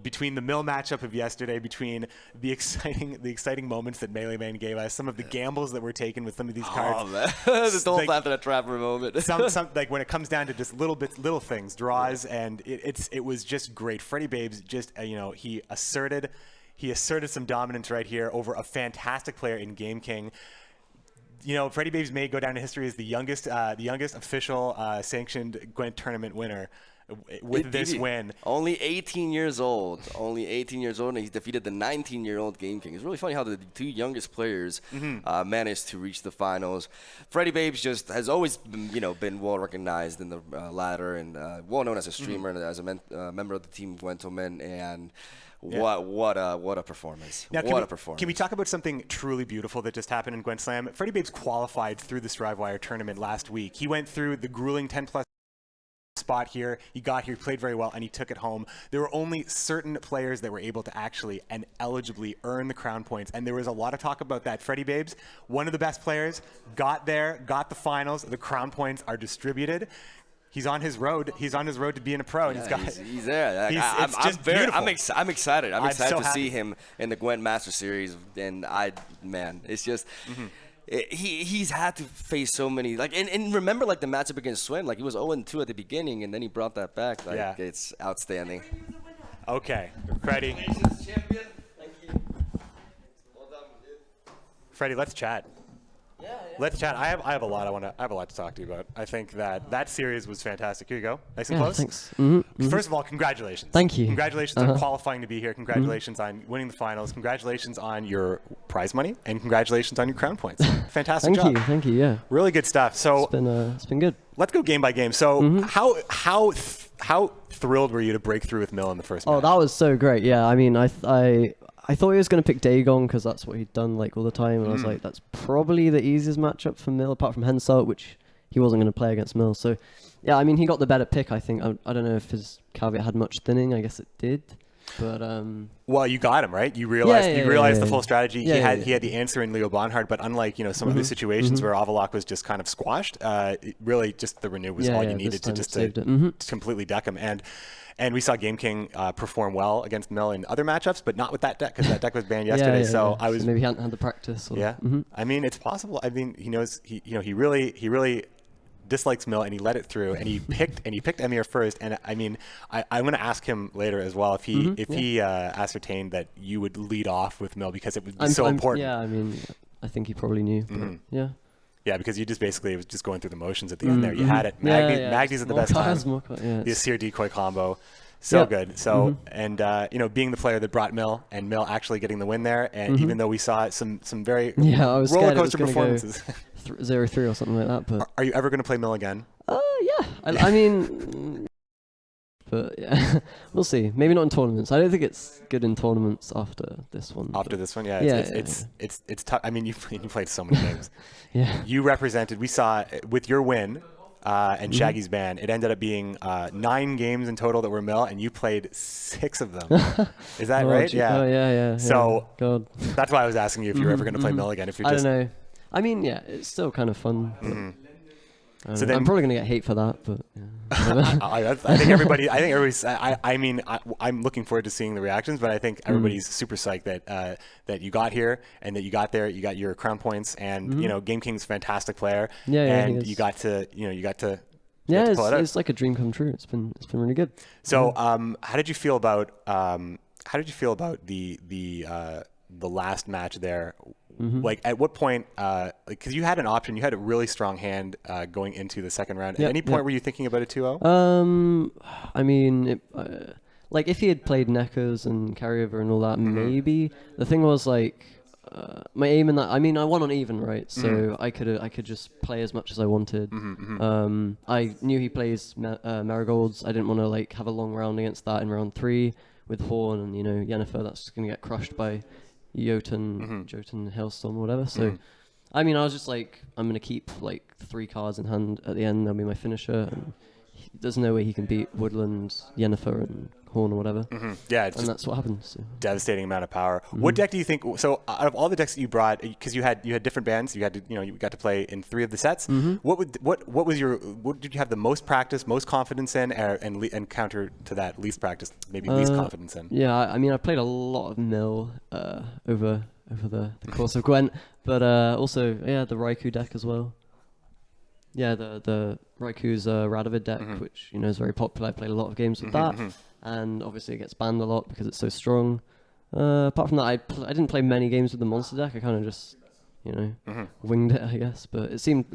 between the Mill matchup of yesterday, between the exciting moments that Melee Man gave us, some of the gambles that were taken with some of these cards. Oh man, this whole after that Trapper moment. some like when it comes down to just little things, draws, and it was just great. Freddybabes just he asserted some dominance right here over a fantastic player in Gameking. Freddybabes may go down in history as the youngest official sanctioned Gwent tournament winner with this win. Only 18 years old. And he's defeated the 19-year-old Gameking. It's really funny how the two youngest players managed to reach the finals. Freddybabes just has always been well recognized in the ladder, and well known as a streamer and as a member of the team Gentleman. And what a performance. Now, can we talk about something truly beautiful that just happened in Gwentslam? Freddybabes qualified through the Strivewire tournament last week. He went through the grueling 10+ spot here. He got here, played very well, and he took it home. There were only certain players that were able to actually and eligibly earn the crown points, and there was a lot of talk about that. Freddybabes, one of the best players, got there, got the finals. The crown points are distributed. He's on his road. He's on his road to being a pro. And he's there. I'm excited. I'm excited to see him in the Gwent Master Series. And it's just he's had to face so many and remember the matchup against Swim. He was 0-2 at the beginning, and then he brought that back. It's outstanding. Okay, Freddie. Champion. Thank you. Well done, dude. Freddie, let's chat. Yeah. Let's chat. I have a lot to talk to you about. I think that series was fantastic. Here you go. Nice and close. Thanks. First of all, congratulations. Thank you. Congratulations on qualifying to be here. Congratulations on winning the finals. Congratulations on your prize money, and congratulations on your crown points. Fantastic job. Thank you. Yeah. Really good stuff. So it's been good. Let's go game by game. So how thrilled were you to break through with Mill in the first match? Oh, that was so great. Yeah. I mean, I thought he was going to pick Dagon because that's what he'd done all the time. And I was like, that's probably the easiest matchup for Mill, apart from Hensel, which he wasn't going to play against Mill. So, yeah, I mean, he got the better pick, I think. I don't know if his caveat had much thinning. I guess it did. But well, you got him, right? You realized the full strategy. He had the answer in Leo Bonhard, but unlike some other situations where Avalok was just kind of squashed, really just the renew was all you needed to completely deck him. And we saw Gameking perform well against Mill in other matchups, but not with that deck, because that deck was banned yesterday. So maybe he hadn't had the practice. I mean, it's possible. I mean, he knows he really dislikes Mill, and he let it through, and he picked Emir first. And I mean, I'm going to ask him later as well if he ascertained that you would lead off with Mill because it would be so important. Yeah, I mean, I think he probably knew. But yeah. Yeah, because you just basically was just going through the motions at the end there. You had it. Magni's at the best time. The Seer decoy combo. So good. So and being the player that brought Mill, and Mill actually getting the win there, and even though we saw some very roller coaster performances. 0-3 or something like that. But are you ever going to play Mill again? Yeah. I mean, but yeah, we'll see. Maybe not in tournaments. I don't think it's good in tournaments after this one. It's tough. I mean, you played so many games. Yeah. You represented. We saw with your win and Shaggy's ban. It ended up being 9 games in total that were Mill, and you played 6 of them. Is that right? Yeah. Yeah. So God. That's why I was asking you if you were ever going to play Mill again. If you're I don't know. I mean, yeah, it's still kind of fun. So then, I'm probably gonna get hate for that, but yeah. I think everybody's. I mean, I'm looking forward to seeing the reactions, but I think everybody's super psyched that you got here and that you got there. You got your crown points, and you know, Gameking's a fantastic player. And you got to Yeah, it's like a dream come true. It's been really good. So, how did you feel about the last match there? Like, at what point? Because you had an option, you had a really strong hand going into the second round. At any point, were you thinking about a 2-0? I mean, like if he had played Neckers and carryover and all that, maybe. The thing was like. My aim in that, I mean, I won on even, right? So I could just play as much as I wanted. I knew he plays Marigolds. I didn't want to like have a long round against that in round 3 with Horn and Yennefer. That's just gonna get crushed by Jotun, Hailstorm or whatever. So I mean, I was just like, I'm gonna keep like 3 cards in hand at the end. That'll be my finisher. And there's no way he can beat Woodland, Yennefer, and Horn or whatever. Yeah, and that's what happened. So. Devastating amount of power. What deck do you think? So out of all the decks that you brought, because you had different bands, you got to play in 3 of the sets. What did you have the most practice, most confidence in, and counter to that least practice, maybe least confidence in? Yeah, I mean, I played a lot of Mill over the course of Gwent, but also the Raikou deck as well. Yeah, the Raiku's Radovid deck, which is very popular. I played a lot of games with that, and obviously it gets banned a lot because it's so strong. Apart from that, I didn't play many games with the monster deck. I kind of just winged it, I guess. But it seemed